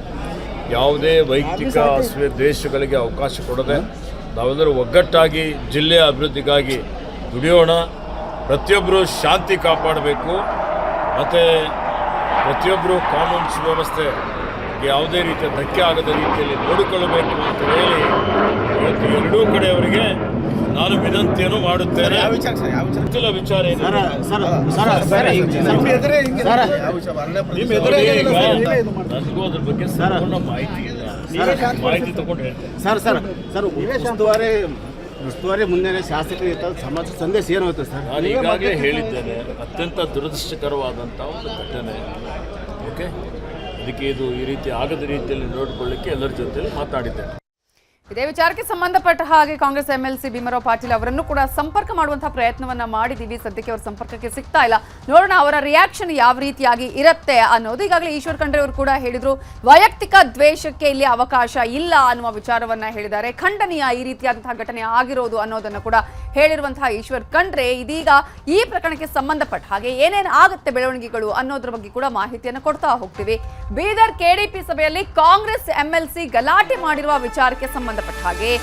ಯಾವುದೇ ವೈಯಕ್ತಿಕ ದ್ವೇಷಗಳಿಗೆ ಅವಕಾಶ ಕೊಡದೆ ನಾವೆಲ್ಲರೂ ಒಗ್ಗಟ್ಟಾಗಿ ಜಿಲ್ಲೆಯ ಅಭಿವೃದ್ಧಿಗಾಗಿ ದುಡಿಯೋಣ. ಪ್ರತಿಯೊಬ್ಬರು ಶಾಂತಿ ಕಾಪಾಡಬೇಕು ಮತ್ತು ಪ್ರತಿಯೊಬ್ಬರು ಕಾನೂನು ಸುವ್ಯವಸ್ಥೆ ಯಾವುದೇ ರೀತಿಯ ಧಕ್ಕೆ ಆಗದ ರೀತಿಯಲ್ಲಿ ನೋಡಿಕೊಳ್ಳಬೇಕು ಅಂತ ಹೇಳಿ ಇವತ್ತು ಎರಡೂ ಕಡೆಯವರಿಗೆ ನಾನು ವಿನಂತಿಯನ್ನು ಮಾಡುತ್ತೇನೆ. ವಿಚಾರ ನನಗೂ ಅದ್ರ ಬಗ್ಗೆ ಸಂಪೂರ್ಣ ಮಾಹಿತಿ ಇಲ್ಲ. ಮಾಹಿತಿ ತಗೊಂಡು ಹೇಳ್ತೇನೆ. ಉಸ್ತುವಾರಿ ಮುಂದೆ ಶಾಸಕರಿಗೆ ಸಮಾಜ ಸಂದೇಶ ಏನು ಹೋಗುತ್ತೆ ಸರ್? ನಾನು ಈಗಾಗಲೇ ಹೇಳಿದ್ದೇನೆ, ಅತ್ಯಂತ ದುರದೃಷ್ಟಕರವಾದಂಥ ಒಂದು ಘಟನೆ. ಓಕೆ, ಅದಕ್ಕೆ ಇದು ಈ ರೀತಿ ಆಗದ ರೀತಿಯಲ್ಲಿ ನೋಡಿಕೊಳ್ಳಿಕ್ಕೆ ಎಲ್ಲರ ಜೊತೆಯಲ್ಲಿ ಮಾತಾಡಿದ್ದೇನೆ. ಇದೇ ವಿಚಾರಕ್ಕೆ ಸಂಬಂಧಪಟ್ಟ ಹಾಗೆ ಕಾಂಗ್ರೆಸ್ MLC ಭೀಮರಾವ್ ಪಾಟೀಲ್ ಅವರನ್ನು ಕೂಡ ಸಂಪರ್ಕ ಮಾಡುವಂತಹ ಪ್ರಯತ್ನವನ್ನ ಮಾಡಿದ್ದೀವಿ. ಸದ್ಯಕ್ಕೆ ಅವರ ಸಂಪರ್ಕಕ್ಕೆ ಸಿಗ್ತಾ ಇಲ್ಲ. ನೋಡೋಣ ಅವರ ರಿಯಾಕ್ಷನ್ ಯಾವ ರೀತಿಯಾಗಿ ಇರುತ್ತೆ ಅನ್ನೋದು. ಈಗಾಗಲೇ ಈಶ್ವರ್ ಖಂಡ್ರೆ ಅವರು ಕೂಡ ಹೇಳಿದ್ರು, ವೈಯಕ್ತಿಕ ದ್ವೇಷಕ್ಕೆ ಇಲ್ಲಿ ಅವಕಾಶ ಇಲ್ಲ ಅನ್ನುವ ವಿಚಾರವನ್ನ ಹೇಳಿದ್ದಾರೆ. ಖಂಡನೀಯ ಈ ರೀತಿಯಾದಂತಹ ಘಟನೆ ಆಗಿರೋದು ಅನ್ನೋದನ್ನು ಕೂಡ ಹೇಳಿರುವಂತಹ ಈಶ್ವರ್ ಖಂಡ್ರೆ ಇದೀಗ ಈ ಪ್ರಕರಣಕ್ಕೆ ಸಂಬಂಧಪಟ್ಟ ಹಾಗೆ ಏನೇನು ಆಗುತ್ತೆ ಬೆಳವಣಿಗೆಗಳು ಅನ್ನೋದ್ರ ಬಗ್ಗೆ ಕೂಡ ಮಾಹಿತಿಯನ್ನು ಕೊಡ್ತಾ ಹೋಗ್ತೀವಿ. ಬೀದರ್ ಕೆಡಿಪಿ ಸಭೆಯಲ್ಲಿ ಕಾಂಗ್ರೆಸ್ ಎಂಎಲ್ಸಿ ಗಲಾಟೆ ಮಾಡಿರುವ ವಿಚಾರಕ್ಕೆ ಸಂಬಂಧಪಟ್ಟ ಹಾಗೆ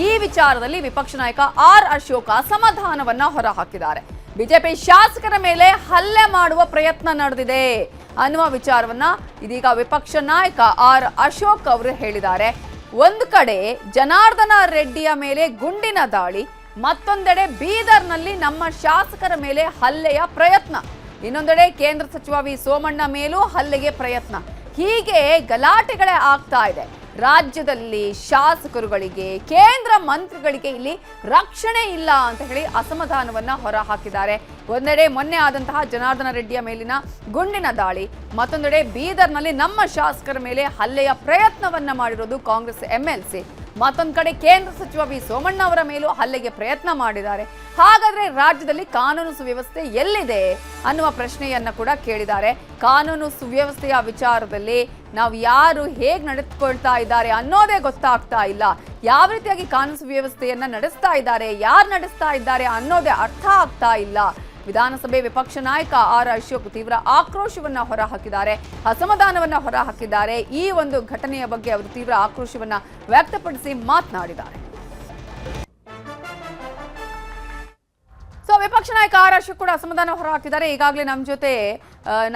ಈ ವಿಚಾರದಲ್ಲಿ ವಿಪಕ್ಷ ನಾಯಕ ಆರ್ ಅಶೋಕ್ ಅಸಮಾಧಾನವನ್ನ ಹೊರಹಾಕಿದ್ದಾರೆ. ಬಿಜೆಪಿ ಶಾಸಕರ ಮೇಲೆ ಹಲ್ಲೆ ಮಾಡುವ ಪ್ರಯತ್ನ ನಡೆದಿದೆ ಅನ್ನುವ ವಿಚಾರವನ್ನ ಇದೀಗ ವಿಪಕ್ಷ ನಾಯಕ ಆರ್ ಅಶೋಕ್ ಅವರು ಹೇಳಿದ್ದಾರೆ. ಒಂದು ಕಡೆ ಜನಾರ್ದನ ರೆಡ್ಡಿಯ ಮೇಲೆ ಗುಂಡಿನ ದಾಳಿ, ಮತ್ತೊಂದೆಡೆ ಬೀದರ್ನಲ್ಲಿ ನಮ್ಮ ಶಾಸಕರ ಮೇಲೆ ಹಲ್ಲೆಯ ಪ್ರಯತ್ನ, ಇನ್ನೊಂದೆಡೆ ಕೇಂದ್ರ ಸಚಿವ ವಿ ಸೋಮಣ್ಣ ಮೇಲೂ ಹಲ್ಲೆಗೆ ಪ್ರಯತ್ನ. ಹೀಗೆ ಗಲಾಟೆಗಳೇ ಆಗ್ತಾ ಇದೆ. ರಾಜ್ಯದಲ್ಲಿ ಶಾಸಕರುಗಳಿಗೆ, ಕೇಂದ್ರ ಮಂತ್ರಿಗಳಿಗೆ ಇಲ್ಲಿ ರಕ್ಷಣೆ ಇಲ್ಲ ಅಂತ ಹೇಳಿ ಅಸಮಾಧಾನವನ್ನ ಹೊರ ಹಾಕಿದ್ದಾರೆ. ಒಂದೆಡೆ ಮೊನ್ನೆ ಆದಂತಹ ಜನಾರ್ದನ ರೆಡ್ಡಿಯ ಮೇಲಿನ ಗುಂಡಿನ ದಾಳಿ, ಮತ್ತೊಂದೆಡೆ ಬೀದರ್ನಲ್ಲಿ ನಮ್ಮ ಶಾಸಕರ ಮೇಲೆ ಹಲ್ಲೆಯ ಪ್ರಯತ್ನವನ್ನ ಮಾಡಿರೋದು ಕಾಂಗ್ರೆಸ್ ಎಂಎಲ್ಸಿ, ಮತ್ತೊಂದು ಕಡೆ ಕೇಂದ್ರ ಸಚಿವ ವಿ ಸೋಮಣ್ಣ ಅವರ ಮೇಲೂ ಹಲ್ಲೆಗೆ ಪ್ರಯತ್ನ ಮಾಡಿದ್ದಾರೆ. ಹಾಗಾದ್ರೆ ರಾಜ್ಯದಲ್ಲಿ ಕಾನೂನು ಸುವ್ಯವಸ್ಥೆ ಎಲ್ಲಿದೆ ಅನ್ನುವ ಪ್ರಶ್ನೆಯನ್ನ ಕೂಡ ಕೇಳಿದ್ದಾರೆ. ಕಾನೂನು ಸುವ್ಯವಸ್ಥೆಯ ವಿಚಾರದಲ್ಲಿ ನಾವು ಯಾರು ಹೇಗೆ ನಡೆದುಕೊಳ್ತಾ ಇದ್ದಾರೆ ಅನ್ನೋದೇ ಗೊತ್ತಾಗ್ತಾ ಇಲ್ಲ. ಯಾವ ರೀತಿಯಾಗಿ ಕಾನೂನು ಸುವ್ಯವಸ್ಥೆಯನ್ನ ನಡೆಸ್ತಾ ಇದ್ದಾರೆ, ಯಾರು ನಡೆಸ್ತಾ ಇದ್ದಾರೆ ಅನ್ನೋದೇ ಅರ್ಥ ಆಗ್ತಾ ಇಲ್ಲ. ವಿಧಾನಸಭೆ ವಿಪಕ್ಷ ನಾಯಕ ಆರ್ ಅಶೋಕ್ ತೀವ್ರ ಆಕ್ರೋಶವನ್ನ ಹೊರಹಾಕಿದ್ದಾರೆ, ಅಸಮಾಧಾನವನ್ನ ಹೊರಹಾಕಿದ್ದಾರೆ. ಈ ಒಂದು ಘಟನೆಯ ಬಗ್ಗೆ ಅವರು ತೀವ್ರ ಆಕ್ರೋಶವನ್ನ ವ್ಯಕ್ತಪಡಿಸಿ ಮಾತನಾಡಿದ್ದಾರೆ. ವಿಪಕ್ಷ ನಾಯಕ ಆರ್ ಅಶೋಕ್ ಕೂಡ ಅಸಮಾಧಾನ ಹೊರಹಾಕಿದ್ದಾರೆ. ಈಗಾಗಲೇ ನಮ್ಮ ಜೊತೆ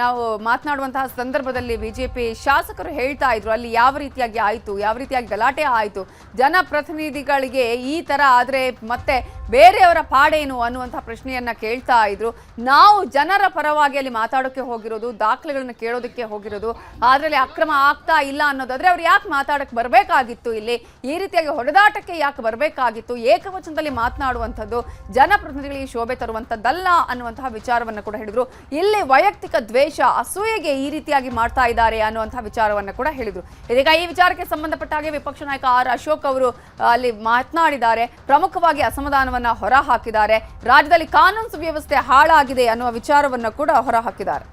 ನಾವು ಮಾತನಾಡುವಂತಹ ಸಂದರ್ಭದಲ್ಲಿ ಬಿಜೆಪಿ ಶಾಸಕರು ಹೇಳ್ತಾ ಇದ್ರು, ಅಲ್ಲಿ ಯಾವ ರೀತಿಯಾಗಿ ಆಯಿತು, ಯಾವ ರೀತಿಯಾಗಿ ಗಲಾಟೆ ಆಯಿತು, ಜನಪ್ರತಿನಿಧಿಗಳಿಗೆ ಈ ತರ ಆದ್ರೆ ಮತ್ತೆ ಬೇರೆಯವರ ಪಾಡೇನು ಅನ್ನುವಂತಹ ಪ್ರಶ್ನೆಯನ್ನ ಕೇಳ್ತಾ ಇದ್ರು. ನಾವು ಜನರ ಪರವಾಗಿ ಅಲ್ಲಿ ಮಾತಾಡೋಕೆ ಹೋಗಿರೋದು, ದಾಖಲೆಗಳನ್ನ ಕೇಳೋದಕ್ಕೆ ಹೋಗಿರೋದು, ಅದರಲ್ಲಿ ಅಕ್ರಮ ಆಗ್ತಾ ಇಲ್ಲ ಅನ್ನೋದಾದ್ರೆ ಅವ್ರು ಯಾಕೆ ಮಾತಾಡಕ್ಕೆ ಬರಬೇಕಾಗಿತ್ತು, ಇಲ್ಲಿ ಈ ರೀತಿಯಾಗಿ ಹೊಡೆದಾಟಕ್ಕೆ ಯಾಕೆ ಬರಬೇಕಾಗಿತ್ತು, ಏಕವಚನದಲ್ಲಿ ಮಾತನಾಡುವಂಥದ್ದು ಜನಪ್ರತಿನಿಧಿಗಳಿಗೆ ಶೋಭೆ ತರುವಂತದ್ದಲ್ಲ ಅನ್ನುವಂತಹ ವಿಚಾರವನ್ನ ಕೂಡ ಹೇಳಿದ್ರು. ಇಲ್ಲಿ ವೈಯಕ್ತಿಕ ದ್ವೇಷ, ಅಸೂಯೆಗೆ ಈ ರೀತಿಯಾಗಿ ಮಾಡ್ತಾ ಇದ್ದಾರೆ ಅನ್ನುವಂತಹ ವಿಚಾರವನ್ನ ಕೂಡ ಹೇಳಿದ್ರು. ಇದೀಗ ಈ ವಿಚಾರಕ್ಕೆ ಸಂಬಂಧಪಟ್ಟ ಹಾಗೆ ವಿಪಕ್ಷ ನಾಯಕ ಆರ್ ಅಶೋಕ್ ಅವರು ಅಲ್ಲಿ ಮಾತನಾಡಿದ್ದಾರೆ. ಪ್ರಮುಖವಾಗಿ ಅಸಮಾಧಾನವನ್ನ ಹೊರ ಹಾಕಿದ್ದಾರೆ. ರಾಜ್ಯದಲ್ಲಿ ಕಾನೂನು ಸುವ್ಯವಸ್ಥೆ ಹಾಳಾಗಿದೆ ಅನ್ನುವ ವಿಚಾರವನ್ನ ಕೂಡ ಹೊರ ಹಾಕಿದ್ದಾರೆ.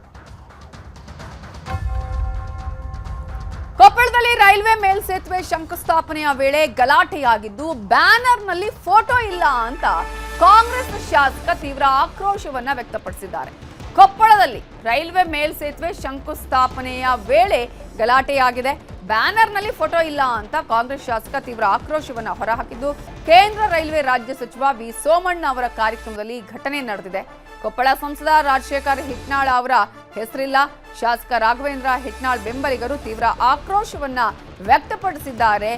ಕೊಪ್ಪಳದಲ್ಲಿ ರೈಲ್ವೆ ಮೇಲ್ಸೇತುವೆ ಶಂಕುಸ್ಥಾಪನೆಯ ವೇಳೆ ಗಲಾಟೆಯಾಗಿದ್ದು ಬ್ಯಾನರ್ನಲ್ಲಿ ಫೋಟೋ ಇಲ್ಲ ಅಂತ ಕಾಂಗ್ರೆಸ್ ಶಾಸಕ ತೀವ್ರ ಆಕ್ರೋಶವನ್ನ ವ್ಯಕ್ತಪಡಿಸಿದ್ದಾರೆ. ಕೊಪ್ಪಳದಲ್ಲಿ ರೈಲ್ವೆ ಮೇಲ್ಸೇತುವೆ ಶಂಕುಸ್ಥಾಪನೆಯ ವೇಳೆ ಗಲಾಟೆಯಾಗಿದೆ, ಬ್ಯಾನರ್ನಲ್ಲಿ ಫೋಟೋ ಇಲ್ಲ ಅಂತ ಕಾಂಗ್ರೆಸ್ ಶಾಸಕ ತೀವ್ರ ಆಕ್ರೋಶವನ್ನ ಹೊರಹಾಕಿದ್ದು, ಕೇಂದ್ರ ರೈಲ್ವೆ ರಾಜ್ಯ ಸಚಿವ ವಿ ಸೋಮಣ್ಣ ಅವರ ಕಾರ್ಯಕ್ರಮದಲ್ಲಿ ಘಟನೆ ನಡೆದಿದೆ. ಕೊಪ್ಪಳ ಸಂಸದ ರಾಜಶೇಖರ್ ಹಿಟ್ನಾಳ್ ಅವರ ಹೆಸರಿಲ್ಲ. ಶಾಸಕ ರಾಘವೇಂದ್ರ ಹಿಟ್ನಾಳ್ ಬೆಂಬಲಿಗರು ತೀವ್ರ ಆಕ್ರೋಶವನ್ನ ವ್ಯಕ್ತಪಡಿಸಿದ್ದಾರೆ.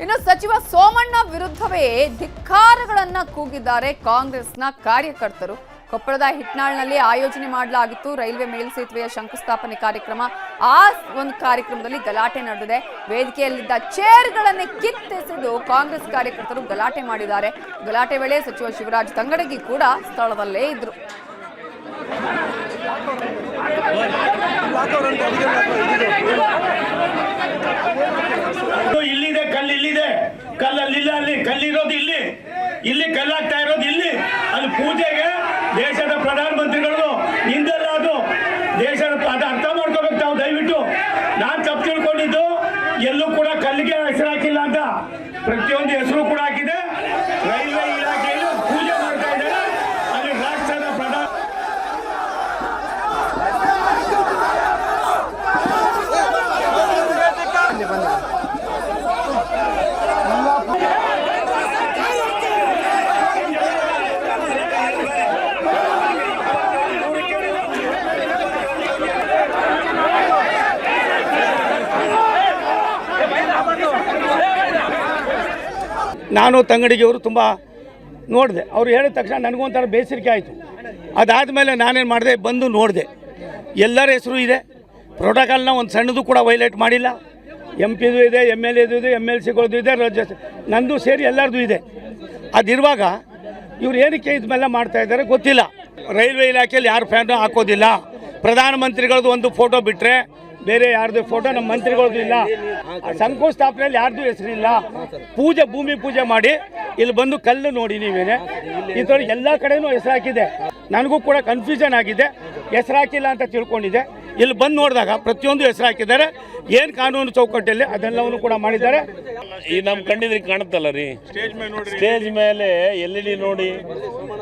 ಇನ್ನು ಸಚಿವ ಸೋಮಣ್ಣ ವಿರುದ್ಧವೇ ಧಿಕ್ಕಾರಗಳನ್ನ ಕೂಗಿದ್ದಾರೆ ಕಾಂಗ್ರೆಸ್ನ ಕಾರ್ಯಕರ್ತರು. ಕೊಪ್ಪಳದ ಹಿಟ್ನಾಳ್ನಲ್ಲಿ ಆಯೋಜನೆ ಮಾಡಲಾಗಿತ್ತು ರೈಲ್ವೆ ಮೇಲ್ಸೇತುವೆಯ ಶಂಕುಸ್ಥಾಪನೆ ಕಾರ್ಯಕ್ರಮ. ಆ ಒಂದು ಕಾರ್ಯಕ್ರಮದಲ್ಲಿ ಗಲಾಟೆ ನಡೆದಿದೆ. ವೇದಿಕೆಯಲ್ಲಿದ್ದ ಚೇರ್ಗಳನ್ನೇ ಕಿತ್ತೆಸೆದು ಕಾಂಗ್ರೆಸ್ ಕಾರ್ಯಕರ್ತರು ಗಲಾಟೆ ಮಾಡಿದ್ದಾರೆ. ಗಲಾಟೆ ವೇಳೆ ಸಚಿವ ಶಿವರಾಜ್ ತಂಗಡಗಿ ಕೂಡ ಸ್ಥಳದಲ್ಲೇ ಇದ್ರು. ಇಲ್ಲಿದೆ ಕಲ್ಲು, ಇಲ್ಲಿದೆ ಕಲ್ಲಲ್ಲಿಲ್ಲ, ಅಲ್ಲಿ ಕಲ್ಲಿರೋದು ಇಲ್ಲಿ, ಇಲ್ಲಿ ಕಲ್ಲಾಗ್ತಾ ಇರೋದು ಇಲ್ಲಿ. ಅಲ್ಲಿ ಪೂಜೆಗೆ ದೇಶದ ಪ್ರಧಾನಮಂತ್ರಿಗಳು ಹಿಂದೆಲ್ಲ ಅದು ದೇಶದ ಅದು ಅರ್ಥ ಮಾಡ್ಕೋಬೇಕು ತಾವು ದಯವಿಟ್ಟು. ನಾನು ತಪ್ಪು ತಿಳ್ಕೊಂಡಿದ್ದು ಎಲ್ಲೂ ಕೂಡ ಕಲ್ಲಿಗೆ ಹೆಸರು ಹಾಕಿಲ್ಲ ಅಂತ, ಪ್ರತಿಯೊಂದು ಹೆಸರು ಕೂಡ ಹಾಕಿದೆ. ರೈಲ್ವೆ ಇಲಾಖೆಯಲ್ಲಿ ಪೂಜೆ ಮಾಡ್ತಾ ಇದ್ದಾರೆ. ಅಲ್ಲಿ ರಾಷ್ಟ್ರದ ಪ್ರಧಾನ ನಾನು ತಂಗಡಿಗೆಯವರು ತುಂಬ ನೋಡಿದೆ. ಅವರು ಹೇಳಿದ ತಕ್ಷಣ ನನಗೊಂಥರ ಬೇಸರಿಕೆ ಆಯಿತು. ಅದಾದಮೇಲೆ ನಾನೇನು ಮಾಡಿದೆ, ಬಂದು ನೋಡಿದೆ. ಎಲ್ಲರ ಹೆಸರು ಇದೆ, ಪ್ರೋಟೋಕಾಲ್ನ ಒಂದು ಸಣ್ಣದು ಕೂಡ ವೈಲೇಟ್ ಮಾಡಿಲ್ಲ. MP ಇದೆ, MLA ಇದೆ, MLCಗಳದ್ದು ಇದೆ, ನಂದು ಸೇರಿ ಎಲ್ಲರದು ಇದೆ. ಅದಿರುವಾಗ ಇವ್ರು ಏನಕ್ಕೆ ಇದನ್ನೆಲ್ಲ ಮಾಡ್ತಾ ಇದ್ದಾರೆ ಗೊತ್ತಿಲ್ಲ. ರೈಲ್ವೆ ಇಲಾಖೆಯಲ್ಲಿ ಯಾರು ಫ್ಯಾನು ಹಾಕೋದಿಲ್ಲ. ಪ್ರಧಾನಮಂತ್ರಿಗಳದ್ದು ಒಂದು ಫೋಟೋ ಬಿಟ್ಟರೆ ಬೇರೆ ಯಾರ್ದು ಫೋಟೋ ನಮ್ಮ ಮಂತ್ರಿಗಳದ್ದು ಇಲ್ಲ. ಶಂಕುಸ್ಥಾಪನೆಯಲ್ಲಿ ಯಾರ್ದು ಹೆಸರಿಲ್ಲ. ಪೂಜೆ, ಭೂಮಿ ಪೂಜೆ ಮಾಡಿ ಇಲ್ಲಿ ಬಂದು ಕಲ್ಲು ನೋಡಿ ನೀವೇನೆ, ಇದರೊಳಗೆ ಎಲ್ಲ ಕಡೆನೂ ಹೆಸರು ಹಾಕಿದೆ. ನನಗೂ ಕೂಡ ಕನ್ಫ್ಯೂಷನ್ ಆಗಿದೆ, ಹೆಸರು ಹಾಕಿಲ್ಲ ಅಂತ ತಿಳ್ಕೊಂಡಿದ್ದೆ. ಇಲ್ಲಿ ಬಂದು ನೋಡಿದಾಗ ಪ್ರತಿಯೊಂದು ಹೆಸರು ಹಾಕಿದ್ದಾರೆ. ಏನು ಕಾನೂನು ಚೌಕಟ್ಟಲ್ಲಿ ಅದೆಲ್ಲವನ್ನು ಕೂಡ ಮಾಡಿದ್ದಾರೆ. ಈ ನಮ್ಮ ಕಣ್ಣಿದ್ರಿಗೆ ಕಾಣುತ್ತಲ್ಲ ರೀ, ಸ್ಟೇಜ್ ಮೇಲೆ LED ನೋಡಿ,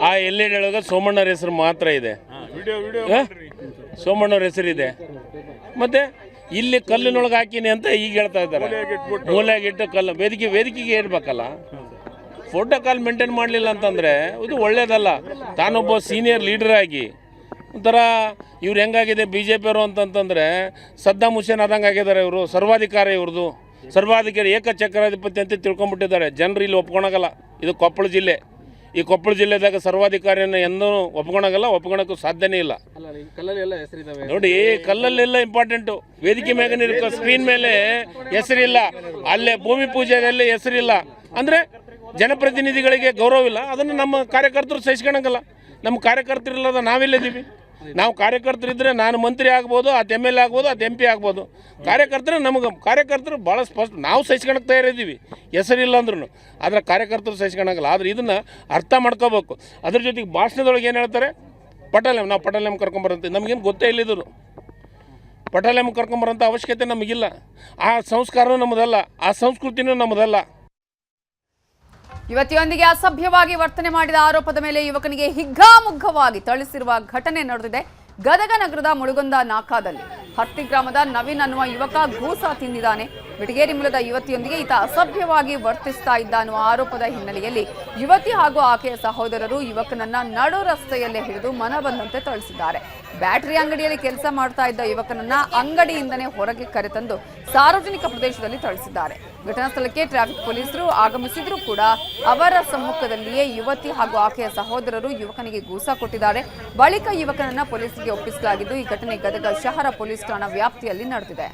ಆ LED ಒಳಗೆ ಸೋಮಣ್ಣರ ಹೆಸರು ಮಾತ್ರ ಇದೆ, ಸೋಮಣ್ಣವ್ರ ಹೆಸರಿದೆ. ಮತ್ತೆ ಇಲ್ಲಿ ಕಲ್ಲಿನೊಳಗೆ ಹಾಕಿನಿ ಅಂತ ಈಗ ಹೇಳ್ತಾ ಇದ್ದಾರೆ. ಮೂಲೆಗಿಟ್ಟು ಕಲ್ಲು ವೇದಿಕೆಗೆ ಇರಬೇಕಲ್ಲ. ಪ್ರೋಟೋಕಾಲ್ ಮೇಂಟೈನ್ ಮಾಡಲಿಲ್ಲ ಅಂತಂದರೆ ಇದು ಒಳ್ಳೇದಲ್ಲ. ತಾನೊಬ್ಬ ಸೀನಿಯರ್ ಲೀಡರ್ ಆಗಿ ಒಂಥರ ಇವ್ರು ಹೆಂಗಾಗಿದೆ BJP ಅವರು ಅಂತಂತಂದರೆ ಸದ್ದಾಮ್ ಹುಸೇನ್ ಆದಂಗೆ ಆಗಿದ್ದಾರೆ. ಇವರು ಸರ್ವಾಧಿಕಾರ, ಇವ್ರದ್ದು ಸರ್ವಾಧಿಕಾರಿ ಏಕಚಕ್ರಾಧಿಪತಿ ಅಂತ ತಿಳ್ಕೊಂಡ್ಬಿಟ್ಟಿದ್ದಾರೆ. ಜನರು ಇಲ್ಲಿ ಒಪ್ಕೊಳಗಲ್ಲ. ಇದು ಕೊಪ್ಪಳ ಜಿಲ್ಲೆ. ಈ ಕೊಪ್ಪಳ ಜಿಲ್ಲೆದಾಗ ಸರ್ವಾಧಿಕಾರಿಯನ್ನು ಎಂದೂ ಒಪ್ಕೊಳಕ್ಕೂ ಸಾಧ್ಯನೇ ಇಲ್ಲ. ನೋಡಿ, ಕಲ್ಲಲ್ಲೆಲ್ಲ ಇಂಪಾರ್ಟೆಂಟು. ವೇದಿಕೆ ಮ್ಯಾಗ ಸ್ಕ್ರೀನ್ ಮೇಲೆ ಹೆಸರಿಲ್ಲ, ಅಲ್ಲೇ ಭೂಮಿ ಪೂಜೆಯಲ್ಲಿ ಹೆಸರಿಲ್ಲ ಅಂದರೆ ಜನಪ್ರತಿನಿಧಿಗಳಿಗೆ ಗೌರವ ಇಲ್ಲ. ಅದನ್ನು ನಮ್ಮ ಕಾರ್ಯಕರ್ತರು ಸಹಿಸ್ಕೊಳಂಗಲ್ಲ. ನಮ್ಮ ಕಾರ್ಯಕರ್ತರಿಲ್ಲದ ನಾವೆಲ್ಲಿದ್ದೀವಿ? ನಾವು ಕಾರ್ಯಕರ್ತರಿದ್ದರೆ ನಾನು ಮಂತ್ರಿ ಆಗ್ಬೋದು, ಅದು MLA ಆಗ್ಬೋದು, ಅದು MP ಆಗ್ಬೋದು. ಕಾರ್ಯಕರ್ತರು ಭಾಳ ಸ್ಪಷ್ಟ. ನಾವು ಸಹಿಸ್ಕೊಳಕ್ಕೆ ತಯಾರಿದ್ದೀವಿ ಹೆಸರಿಲ್ಲ ಅಂದ್ರೂ, ಆದರೆ ಕಾರ್ಯಕರ್ತರು ಸಹಿಸ್ಕೊಳಂಗಲ್ಲ. ಆದರೆ ಇದನ್ನು ಅರ್ಥ ಮಾಡ್ಕೋಬೇಕು. ಅದ್ರ ಜೊತೆಗೆ ಭಾಷಣದೊಳಗೆ ಏನು ಹೇಳ್ತಾರೆ, ನಾವು ಪಟಾಲಂ ಕರ್ಕೊಂಬರಂತೆ. ನಮಗೇನು ಗೊತ್ತೇ ಇಲ್ಲಿದ್ರು. ಪಟಾಲಂ ಕರ್ಕೊಂಬರೋಂಥ ಅವಶ್ಯಕತೆ ನಮಗಿಲ್ಲ. ಆ ಸಂಸ್ಕಾರನೂ ನಮ್ಮದಲ್ಲ, ಆ ಸಂಸ್ಕೃತಿನೂ ನಮ್ಮದಲ್ಲ. ಯುವತಿಯೊಂದಿಗೆ ಅಸಭ್ಯವಾಗಿ ವರ್ತನೆ ಮಾಡಿದ ಆರೋಪದ ಮೇಲೆ ಯುವಕನಿಗೆ ಹಿಗ್ಗಾಮುಗ್ಗವಾಗಿ ಥಳಿಸಿರುವ ಘಟನೆ ನಡೆದಿದೆ. ಗದಗ ನಗರದ ಮುಳುಗೊಂದ ನಾಕಾದಲ್ಲಿ ಹತ್ತಿ ಗ್ರಾಮದ ನವೀನ್ ಅನ್ನುವ ಯುವಕ ಗೂಸ ತಿಂದಿದ್ದಾನೆ. ಬಿಟಗೇರಿ ಮೂಲದ ಯುವತಿಯೊಂದಿಗೆ ಈತ ಅಸಭ್ಯವಾಗಿ ವರ್ತಿಸ್ತಾ ಇದ್ದ ಅನ್ನುವ ಆರೋಪದ ಹಿನ್ನೆಲೆಯಲ್ಲಿ ಯುವತಿ ಹಾಗೂ ಆಕೆಯ ಸಹೋದರರು ಯುವಕನನ್ನ ನಡು ರಸ್ತೆಯಲ್ಲೇ ಹಿಡಿದು ಮನ ಬಂದಂತೆ ಥಳಿಸಿದ್ದಾರೆ. ಬ್ಯಾಟರಿ ಅಂಗಡಿಯಲ್ಲಿ ಕೆಲಸ ಮಾಡ್ತಾ ಇದ್ದ ಯುವಕನನ್ನ ಅಂಗಡಿಯಿಂದನೇ ಹೊರಗೆ ಕರೆತಂದು ಸಾರ್ವಜನಿಕ ಪ್ರದೇಶದಲ್ಲಿ ಥಳಿಸಿದ್ದಾರೆ. ಘಟನಾ ಸ್ಥಳಕ್ಕೆ ಟ್ರಾಫಿಕ್ ಪೊಲೀಸರು ಆಗಮಿಸಿದ್ರೂ ಕೂಡ ಅವರ ಸಮ್ಮುಖದಲ್ಲಿಯೇ ಯುವತಿ ಹಾಗೂ ಆಕೆಯ ಸಹೋದರರು ಯುವಕನಿಗೆ ಗೂಸ ಕೊಟ್ಟಿದ್ದಾರೆ. ಬಳಿಕ ಯುವಕನನ್ನ ಪೊಲೀಸರಿಗೆ ಒಪ್ಪಿಸಲಾಗಿದ್ದು ಈ ಘಟನೆ ಗದಗ ಶಹರ ಪೊಲೀಸ್ ಠಾಣಾ ವ್ಯಾಪ್ತಿಯಲ್ಲಿ ನಡೆದಿದೆ.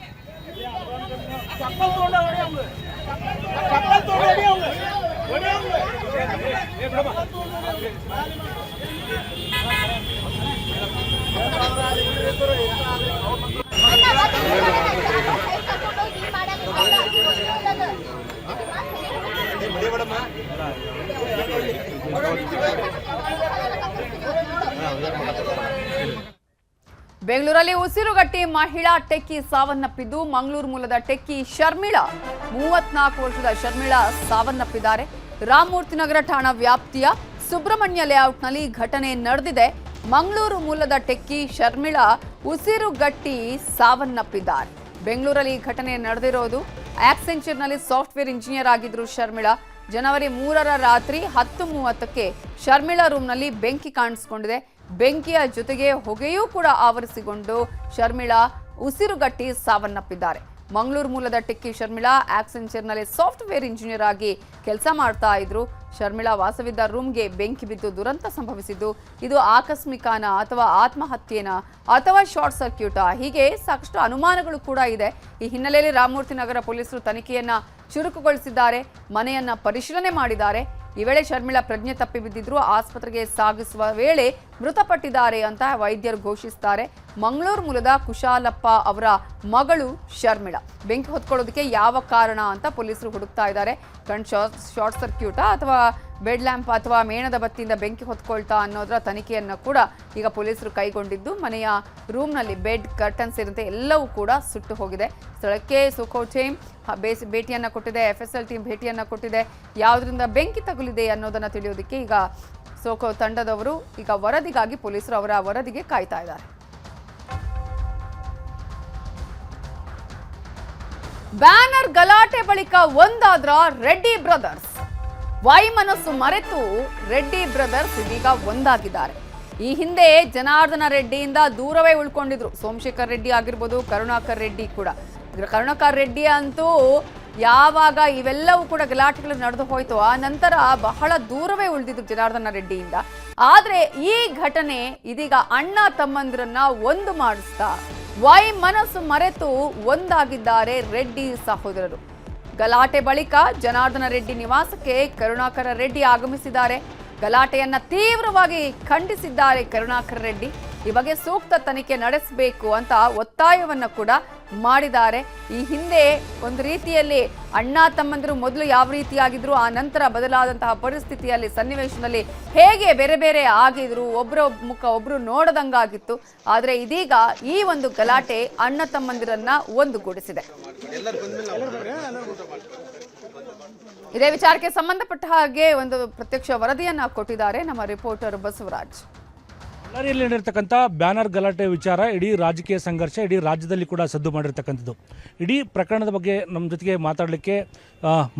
ಬೆಂಗಳೂರಲ್ಲಿ ಉಸಿರುಗಟ್ಟಿ ಮಹಿಳಾ ಟೆಕ್ಕಿ ಸಾವನ್ನಪ್ಪಿದ್ದು ಮಂಗಳೂರು ಮೂಲದ ಟೆಕ್ಕಿ ಶರ್ಮಿಳಾ 34 ವರ್ಷದ ಶರ್ಮಿಳಾ ಸಾವನ್ನಪ್ಪಿದ್ದಾರೆ. ರಾಮಮೂರ್ತಿ ನಗರ ಠಾಣಾ ವ್ಯಾಪ್ತಿಯ ಸುಬ್ರಹ್ಮಣ್ಯ ಲೇಔಟ್ನಲ್ಲಿ ಘಟನೆ ನಡೆದಿದೆ. ಮಂಗಳೂರು ಮೂಲದ ಟೆಕ್ಕಿ ಶರ್ಮಿಳಾ ಉಸಿರುಗಟ್ಟಿ ಸಾವನ್ನಪ್ಪಿದ್ದಾರೆ. ಬೆಂಗಳೂರಲ್ಲಿ ಘಟನೆ ನಡೆದಿರೋದು. ಆಕ್ಸೆಂಚರ್ನಲ್ಲಿ ಸಾಫ್ಟ್ವೇರ್ ಇಂಜಿನಿಯರ್ ಆಗಿದ್ರು ಶರ್ಮಿಳಾ. ಜನವರಿ 3ರ ರಾತ್ರಿ 10:30ಕ್ಕೆ ಶರ್ಮಿಳಾ ರೂಮ್ನಲ್ಲಿ ಬೆಂಕಿ ಕಾಣಿಸಿಕೊಂಡಿದೆ. ಬೆಂಕಿಯ ಜೊತೆಗೆ ಹೊಗೆಯೂ ಕೂಡ ಆವರಿಸಿಕೊಂಡು ಶರ್ಮಿಳಾ ಉಸಿರುಗಟ್ಟಿ ಸಾವನ್ನಪ್ಪಿದ್ದಾರೆ. ಮಂಗಳೂರು ಮೂಲದ ಟೆಕ್ಕಿ ಶರ್ಮಿಳಾ ಆಕ್ಸೆಂಚರ್ನಲ್ಲಿ ಸಾಫ್ಟ್ವೇರ್ ಇಂಜಿನಿಯರ್ ಆಗಿ ಕೆಲಸ ಮಾಡ್ತಾ ಇದ್ರು. ಶರ್ಮಿಳಾ ವಾಸವಿದ್ದ ರೂಮ್ಗೆ ಬೆಂಕಿ ಬಿದ್ದು ದುರಂತ ಸಂಭವಿಸಿದ್ದು. ಇದು ಆಕಸ್ಮಿಕನ ಅಥವಾ ಆತ್ಮಹತ್ಯೆನ ಅಥವಾ ಶಾರ್ಟ್ ಸರ್ಕ್ಯೂಟಾ, ಹೀಗೆ ಸಾಕಷ್ಟು ಅನುಮಾನಗಳು ಕೂಡ ಇದೆ. ಈ ಹಿನ್ನೆಲೆಯಲ್ಲಿ ರಾಮಮೂರ್ತಿ ನಗರ ಪೊಲೀಸರು ತನಿಖೆಯನ್ನ ಚುರುಕುಗೊಳಿಸಿದ್ದಾರೆ. ಮನೆಯನ್ನ ಪರಿಶೀಲನೆ ಮಾಡಿದ್ದಾರೆ. ಈ ವೇಳೆ ಶರ್ಮಿಳಾ ಪ್ರಜ್ಞೆ ತಪ್ಪಿ ಬಿದ್ದಿದ್ರು. ಆಸ್ಪತ್ರೆಗೆ ಸಾಗಿಸುವ ವೇಳೆ ಮೃತಪಟ್ಟಿದ್ದಾರೆ ಅಂತ ವೈದ್ಯರು ಘೋಷಿಸುತ್ತಾರೆ. ಮಂಗಳೂರು ಮೂಲದ ಕುಶಾಲಪ್ಪ ಅವರ ಮಗಳು ಶರ್ಮಿಳಾ. ಬೆಂಕಿ ಹೊತ್ಕೊಳ್ಳೋದಕ್ಕೆ ಯಾವ ಕಾರಣ ಅಂತ ಪೊಲೀಸರು ಹುಡುಕ್ತಾ ಇದ್ದಾರೆ. ಶಾರ್ಟ್ ಸರ್ಕ್ಯೂಟಾ ಅಥವಾ ಬೆಡ್ ಲ್ಯಾಂಪ್ ಅಥವಾ ಮೇಣದ ಬತ್ತಿಯಿಂದ ಬೆಂಕಿ ಹೊತ್ಕೊಳ್ತಾ ಅನ್ನೋದರ ತನಿಖೆಯನ್ನು ಕೂಡ ಈಗ ಪೊಲೀಸರು ಕೈಗೊಂಡಿದ್ದು, ಮನೆಯ ರೂಮ್ನಲ್ಲಿ ಬೆಡ್, ಕರ್ಟನ್ ಸೇರಿದಂತೆ ಎಲ್ಲವೂ ಕೂಡ ಸುಟ್ಟು ಹೋಗಿದೆ. ಸ್ಥಳಕ್ಕೆ ಸೋಕೋ ಟೀಮ್ ಭೇಟಿಯನ್ನು ಕೊಟ್ಟಿದೆ, FSL ಟೀಮ್ ಭೇಟಿಯನ್ನು ಕೊಟ್ಟಿದೆ. ಯಾವುದರಿಂದ ಬೆಂಕಿ ತಗುಲಿದೆ ಅನ್ನೋದನ್ನು ತಿಳಿಯೋದಕ್ಕೆ ಈಗ ಸೋಕೋ ತಂಡದವರು ಈಗ ವರದಿಗಾಗಿ ಪೊಲೀಸರು ಅವರ ವರದಿಗೆ ಕಾಯ್ತಾ ಇದ್ದಾರೆ. ಬ್ಯಾನರ್ ಗಲಾಟೆ ಬಳಿಕ ಒಂದಾದ್ರ ರೆಡ್ಡಿ ಬ್ರದರ್ಸ್. ವೈಮನಸ್ಸು ಮರೆತು ರೆಡ್ಡಿ ಬ್ರದರ್ಸ್ ಇದೀಗ ಒಂದಾಗಿದ್ದಾರೆ. ಈ ಹಿಂದೆ ಜನಾರ್ದನ ರೆಡ್ಡಿಯಿಂದ ದೂರವೇ ಉಳ್ಕೊಂಡಿದ್ರು. ಸೋಮಶೇಖರ್ ರೆಡ್ಡಿ ಆಗಿರ್ಬೋದು, ಕರುಣಾಕರ್ ರೆಡ್ಡಿ ಕೂಡ. ಕರುಣಾಕರ್ ರೆಡ್ಡಿ ಅಂತೂ ಯಾವಾಗ ಇವೆಲ್ಲವೂ ಕೂಡ ಗಲಾಟೆಗಳು ನಡೆದು ಹೋಯ್ತು ಆ ನಂತರ ಬಹಳ ದೂರವೇ ಉಳಿದಿದ್ರು ಜನಾರ್ದನ ರೆಡ್ಡಿಯಿಂದ. ಆದ್ರೆ ಈ ಘಟನೆ ಇದೀಗ ಅಣ್ಣ ತಮ್ಮಂದಿರನ್ನ ಒಂದು ಮಾಡಿಸ್ತಾ ಮನಸ್ಸು ಮರೆತು ಒಂದಾಗಿದ್ದಾರೆ ರೆಡ್ಡಿ ಸಹೋದರರು. ಗಲಾಟೆ ಬಳಿಕ ಜನಾರ್ದನ ರೆಡ್ಡಿ ನಿವಾಸಕ್ಕೆ ಕರುಣಾಕರ ರೆಡ್ಡಿ ಆಗಮಿಸಿದ್ದಾರೆ. ಗಲಾಟೆಯನ್ನ ತೀವ್ರವಾಗಿ ಖಂಡಿಸಿದ್ದಾರೆ ಕರುಣಾಕರ ರೆಡ್ಡಿ. ಈ ಬಗ್ಗೆ ಸೂಕ್ತ ತನಿಖೆ ನಡೆಸಬೇಕು ಅಂತ ಒತ್ತಾಯವನ್ನ ಕೂಡ ಮಾಡಿದ್ದಾರೆ. ಈ ಹಿಂದೆ ಒಂದು ರೀತಿಯಲ್ಲಿ ಅಣ್ಣ ತಮ್ಮಂದಿರು ಮೊದಲು ಯಾವ ರೀತಿಯಾಗಿದ್ರು, ಆ ನಂತರ ಬದಲಾದಂತಹ ಪರಿಸ್ಥಿತಿಯಲ್ಲಿ ಸನ್ನಿವೇಶದಲ್ಲಿ ಹೇಗೆ ಬೇರೆ ಬೇರೆ ಆಗಿದ್ರು, ಒಬ್ಬರ ಮುಖ ಒಬ್ರು ನೋಡದಂಗಾಗಿತ್ತು. ಆದರೆ ಇದೀಗ ಈ ಒಂದು ಗಲಾಟೆ ಅಣ್ಣ ತಮ್ಮಂದಿರನ್ನ ಒಂದುಗೂಡಿಸಿದೆ. ಇದೇ ವಿಚಾರಕ್ಕೆ ಸಂಬಂಧಪಟ್ಟ ಹಾಗೆ ಒಂದು ಪ್ರತ್ಯಕ್ಷ ವರದಿಯನ್ನ ಕೊಟ್ಟಿದ್ದಾರೆ ನಮ್ಮ ರಿಪೋರ್ಟರ್ ಬಸವರಾಜ್. ಬಳ್ಳಾರಿಯಲ್ಲಿ ನಡೆದಿರ್ತಕ್ಕಂಥ ಬ್ಯಾನರ್ ಗಲಾಟೆ ವಿಚಾರ ಇಡೀ ರಾಜಕೀಯ ಸಂಘರ್ಷ ಇಡೀ ರಾಜ್ಯದಲ್ಲಿ ಕೂಡ ಸದ್ದು ಮಾಡಿರ್ತಕ್ಕಂಥದ್ದು. ಇಡೀ ಪ್ರಕರಣದ ಬಗ್ಗೆ ನಮ್ಮ ಜೊತೆಗೆ ಮಾತಾಡಲಿಕ್ಕೆ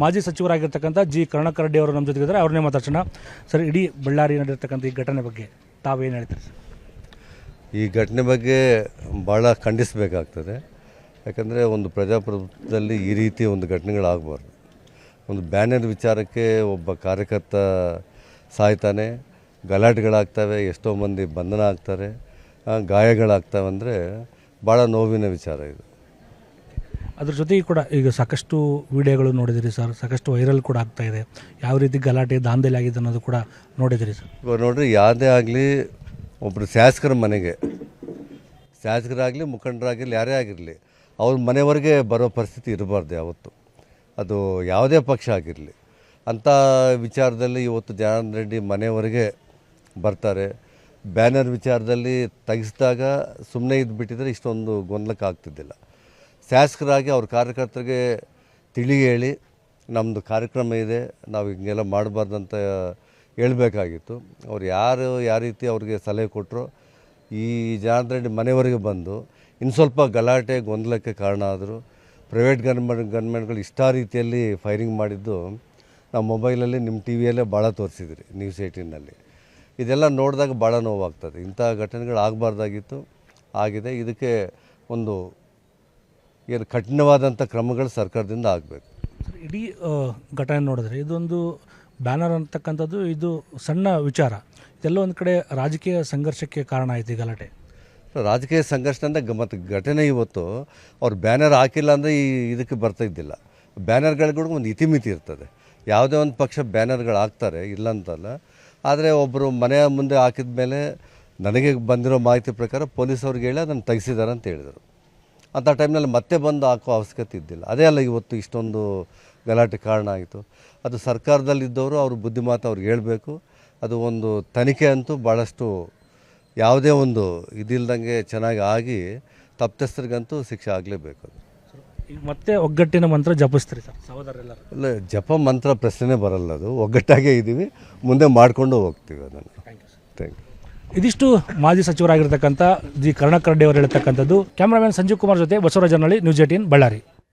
ಮಾಜಿ ಸಚಿವರಾಗಿರ್ತಕ್ಕಂಥ ಜಿ ಕರುಣಾಕರ್ ರೆಡ್ಡಿ ಅವರು ನಮ್ಮ ಜೊತೆಗಿದ್ದಾರೆ. ಅವ್ರನ್ನೇ ಮಾತಾಡ್ಸೋಣ. ಸರ್, ಇಡೀ ಬಳ್ಳಾರಿ ನಡೆದಿರ್ತಕ್ಕಂಥ ಈ ಘಟನೆ ಬಗ್ಗೆ ತಾವೇನು ಹೇಳ್ತೀರಿ ಸರ್? ಈ ಘಟನೆ ಬಗ್ಗೆ ಭಾಳ ಖಂಡಿಸಬೇಕಾಗ್ತದೆ. ಯಾಕಂದರೆ ಒಂದು ಪ್ರಜಾಪ್ರಭುತ್ವದಲ್ಲಿ ಈ ರೀತಿ ಒಂದು ಘಟನೆಗಳಾಗಬಾರ್ದು. ಒಂದು ಬ್ಯಾನರ್ ವಿಚಾರಕ್ಕೆ ಒಬ್ಬ ಕಾರ್ಯಕರ್ತ ಸಾಯ್ತಾನೆ, ಗಲಾಟೆಗಳಾಗ್ತವೆ, ಎಷ್ಟೋ ಮಂದಿ ಬಂಧನ ಆಗ್ತಾರೆ, ಗಾಯಗಳಾಗ್ತವೆ ಅಂದರೆ ಭಾಳ ನೋವಿನ ವಿಚಾರ ಇದು. ಅದ್ರ ಜೊತೆಗೆ ಕೂಡ ಈಗ ಸಾಕಷ್ಟು ವಿಡಿಯೋಗಳು ನೋಡಿದಿರಿ ಸರ್, ಸಾಕಷ್ಟು ವೈರಲ್ ಕೂಡ ಆಗ್ತಾ ಇದೆ. ಯಾವ ರೀತಿ ಗಲಾಟೆ ದಾಂಧಲೆ ಆಗಿದೆ ಅನ್ನೋದು ಕೂಡ ನೋಡಿದಿರಿ ಸರ್. ಇವಾಗ ನೋಡಿರಿ, ಯಾವುದೇ ಆಗಲಿ ಒಬ್ಬರು ಶಾಸಕರ ಮನೆಗೆ, ಶಾಸಕರಾಗಲಿ ಮುಖಂಡರಾಗಲಿ ಯಾರೇ ಆಗಿರಲಿ, ಅವ್ರ ಮನೆವರೆಗೆ ಬರೋ ಪರಿಸ್ಥಿತಿ ಇರಬಾರ್ದು ಯಾವತ್ತು. ಅದು ಯಾವುದೇ ಪಕ್ಷ ಆಗಿರಲಿ. ಅಂಥ ವಿಚಾರದಲ್ಲಿ ಇವತ್ತು ಜನಾರ್ದನ್ ರೆಡ್ಡಿ ಮನೆಯವರೆಗೆ ಬರ್ತಾರೆ. ಬ್ಯಾನರ್ ವಿಚಾರದಲ್ಲಿ ತೆಗೆಸಿದಾಗ ಸುಮ್ಮನೆ ಇದ್ದುಬಿಟ್ಟಿದ್ರೆ ಇಷ್ಟೊಂದು ಗೊಂದಲಕ್ಕೆ ಆಗ್ತಿದ್ದಿಲ್ಲ. ಶಾಸಕರಾಗಿ ಅವ್ರ ಕಾರ್ಯಕರ್ತರಿಗೆ ತಿಳಿ ಹೇಳಿ ನಮ್ಮದು ಕಾರ್ಯಕ್ರಮ ಇದೆ, ನಾವು ಹಿಂಗೆಲ್ಲ ಮಾಡಬಾರ್ದಂತ ಹೇಳಬೇಕಾಗಿತ್ತು. ಅವ್ರು ಯಾವ ರೀತಿ ಅವ್ರಿಗೆ ಸಲಹೆ ಕೊಟ್ಟರು, ಈ ಜನಾರ್ದನ್ ರೆಡ್ಡಿ ಮನೆಯವರೆಗೆ ಬಂದು ಇನ್ನು ಸ್ವಲ್ಪ ಗಲಾಟೆ ಗೊಂದಲಕ್ಕೆ ಕಾರಣ ಆದರು. ಪ್ರೈವೇಟ್ ಗನ್ಮೆಂಟ್ಗಳು ಇಷ್ಟ ರೀತಿಯಲ್ಲಿ ಫೈರಿಂಗ್ ಮಾಡಿದ್ದು ನಾವು ಮೊಬೈಲಲ್ಲಿ ನಿಮ್ಮ ಟಿ ವಿಯಲ್ಲೇ ಭಾಳ ತೋರಿಸಿದ್ರಿ, ನ್ಯೂಸ್ 18ನಲ್ಲಿ. ಇದೆಲ್ಲ ನೋಡಿದಾಗ ಭಾಳ ನೋವಾಗ್ತದೆ. ಇಂಥ ಘಟನೆಗಳು ಆಗಬಾರ್ದಾಗಿತ್ತು, ಆಗಿದೆ. ಇದಕ್ಕೆ ಒಂದು ಏನು ಕಠಿಣವಾದಂಥ ಕ್ರಮಗಳು ಸರ್ಕಾರದಿಂದ ಆಗಬೇಕು. ಇಡೀ ಘಟನೆ ನೋಡಿದ್ರೆ ಇದೊಂದು ಬ್ಯಾನರ್ ಅಂತಕ್ಕಂಥದ್ದು ಇದು ಸಣ್ಣ ವಿಚಾರ, ಇದೆಲ್ಲ ಒಂದು ಕಡೆ ರಾಜಕೀಯ ಸಂಘರ್ಷಕ್ಕೆ ಕಾರಣ ಆಯಿತು ಈ ಗಲಾಟೆ. ರಾಜಕೀಯ ಸಂಘರ್ಷ ಅಂದರೆ ಮತ್ತು ಘಟನೆ ಇವತ್ತು ಅವ್ರು ಬ್ಯಾನರ್ ಹಾಕಿಲ್ಲ ಅಂದರೆ ಇದಕ್ಕೆ ಬರ್ತಾಯಿದ್ದಿಲ್ಲ. ಬ್ಯಾನರ್ಗಳಿಗೂ ಒಂದು ಇತಿಮಿತಿ ಇರ್ತದೆ. ಯಾವುದೇ ಒಂದು ಪಕ್ಷ ಬ್ಯಾನರ್ಗಳು ಹಾಕ್ತಾರೆ, ಇಲ್ಲ ಅಂತಲ್ಲ. ಆದರೆ ಒಬ್ಬರು ಮನೆಯ ಮುಂದೆ ಹಾಕಿದ ಮೇಲೆ ನನಗೆ ಬಂದಿರೋ ಮಾಹಿತಿ ಪ್ರಕಾರ ಪೊಲೀಸವ್ರಿಗೆ ಹೇಳಿ ಅದನ್ನು ತೆಗೆಸಿದ್ದಾರೆ ಅಂತ ಹೇಳಿದರು. ಅಂಥ ಟೈಮ್ನಲ್ಲಿ ಮತ್ತೆ ಬಂದು ಹಾಕೋ ಅವಶ್ಯಕತೆ ಇದ್ದಿಲ್ಲ. ಅದೇ ಅಲ್ಲ ಇವತ್ತು ಇಷ್ಟೊಂದು ಗಲಾಟೆ ಕಾರಣ ಆಯಿತು. ಅದು ಸರ್ಕಾರದಲ್ಲಿದ್ದವರು ಅವ್ರ ಬುದ್ಧಿಮಾತು ಅವ್ರಿಗೆ ಹೇಳಬೇಕು. ಅದು ಒಂದು ತನಿಖೆ ಅಂತೂ ಭಾಳಷ್ಟು ಯಾವುದೇ ಒಂದು ಇದಿಲ್ದಂಗೆ ಚೆನ್ನಾಗಿ ಆಗಿ ತಪ್ಪಿತಸ್ಥರಿಗಂತೂ ಶಿಕ್ಷೆ ಆಗಲೇಬೇಕು. ಈಗ ಮತ್ತೆ ಒಗ್ಗಟ್ಟಿನ ಮಂತ್ರ ಜಪಿಸ್ತೀರಿ ಸರ್ ಸಹೋದರರೆಲ್ಲರೂ? ಇಲ್ಲ, ಜಪ ಮಂತ್ರ ಪ್ರಶ್ನೆ ಬರಲ್ಲ. ಅದು ಒಗ್ಗಟ್ಟಾಗೇ ಇದ್ದೀವಿ, ಮುಂದೆ ಮಾಡಿಕೊಂಡು ಹೋಗ್ತೀವಿ ಅದನ್ನು. Thank you. ಇದಿಷ್ಟು ಮಾಜಿ ಸಚಿವರಾಗಿರ್ತಕ್ಕಂಥ ಜಿ ಕರುಣಾಕರ್ ರೆಡ್ಡಿ ಅವರು ಹೇಳ್ತಕ್ಕಂಥದ್ದು. ಕ್ಯಾಮ್ರಾಮನ್ ಸಂಜೀವ್ ಕುಮಾರ್ ಜೊತೆ ಬಸವರಾಜ್ ನಳ್ಳಿ, ನ್ಯೂಸ್ 18 ಬಳ್ಳಾರಿ.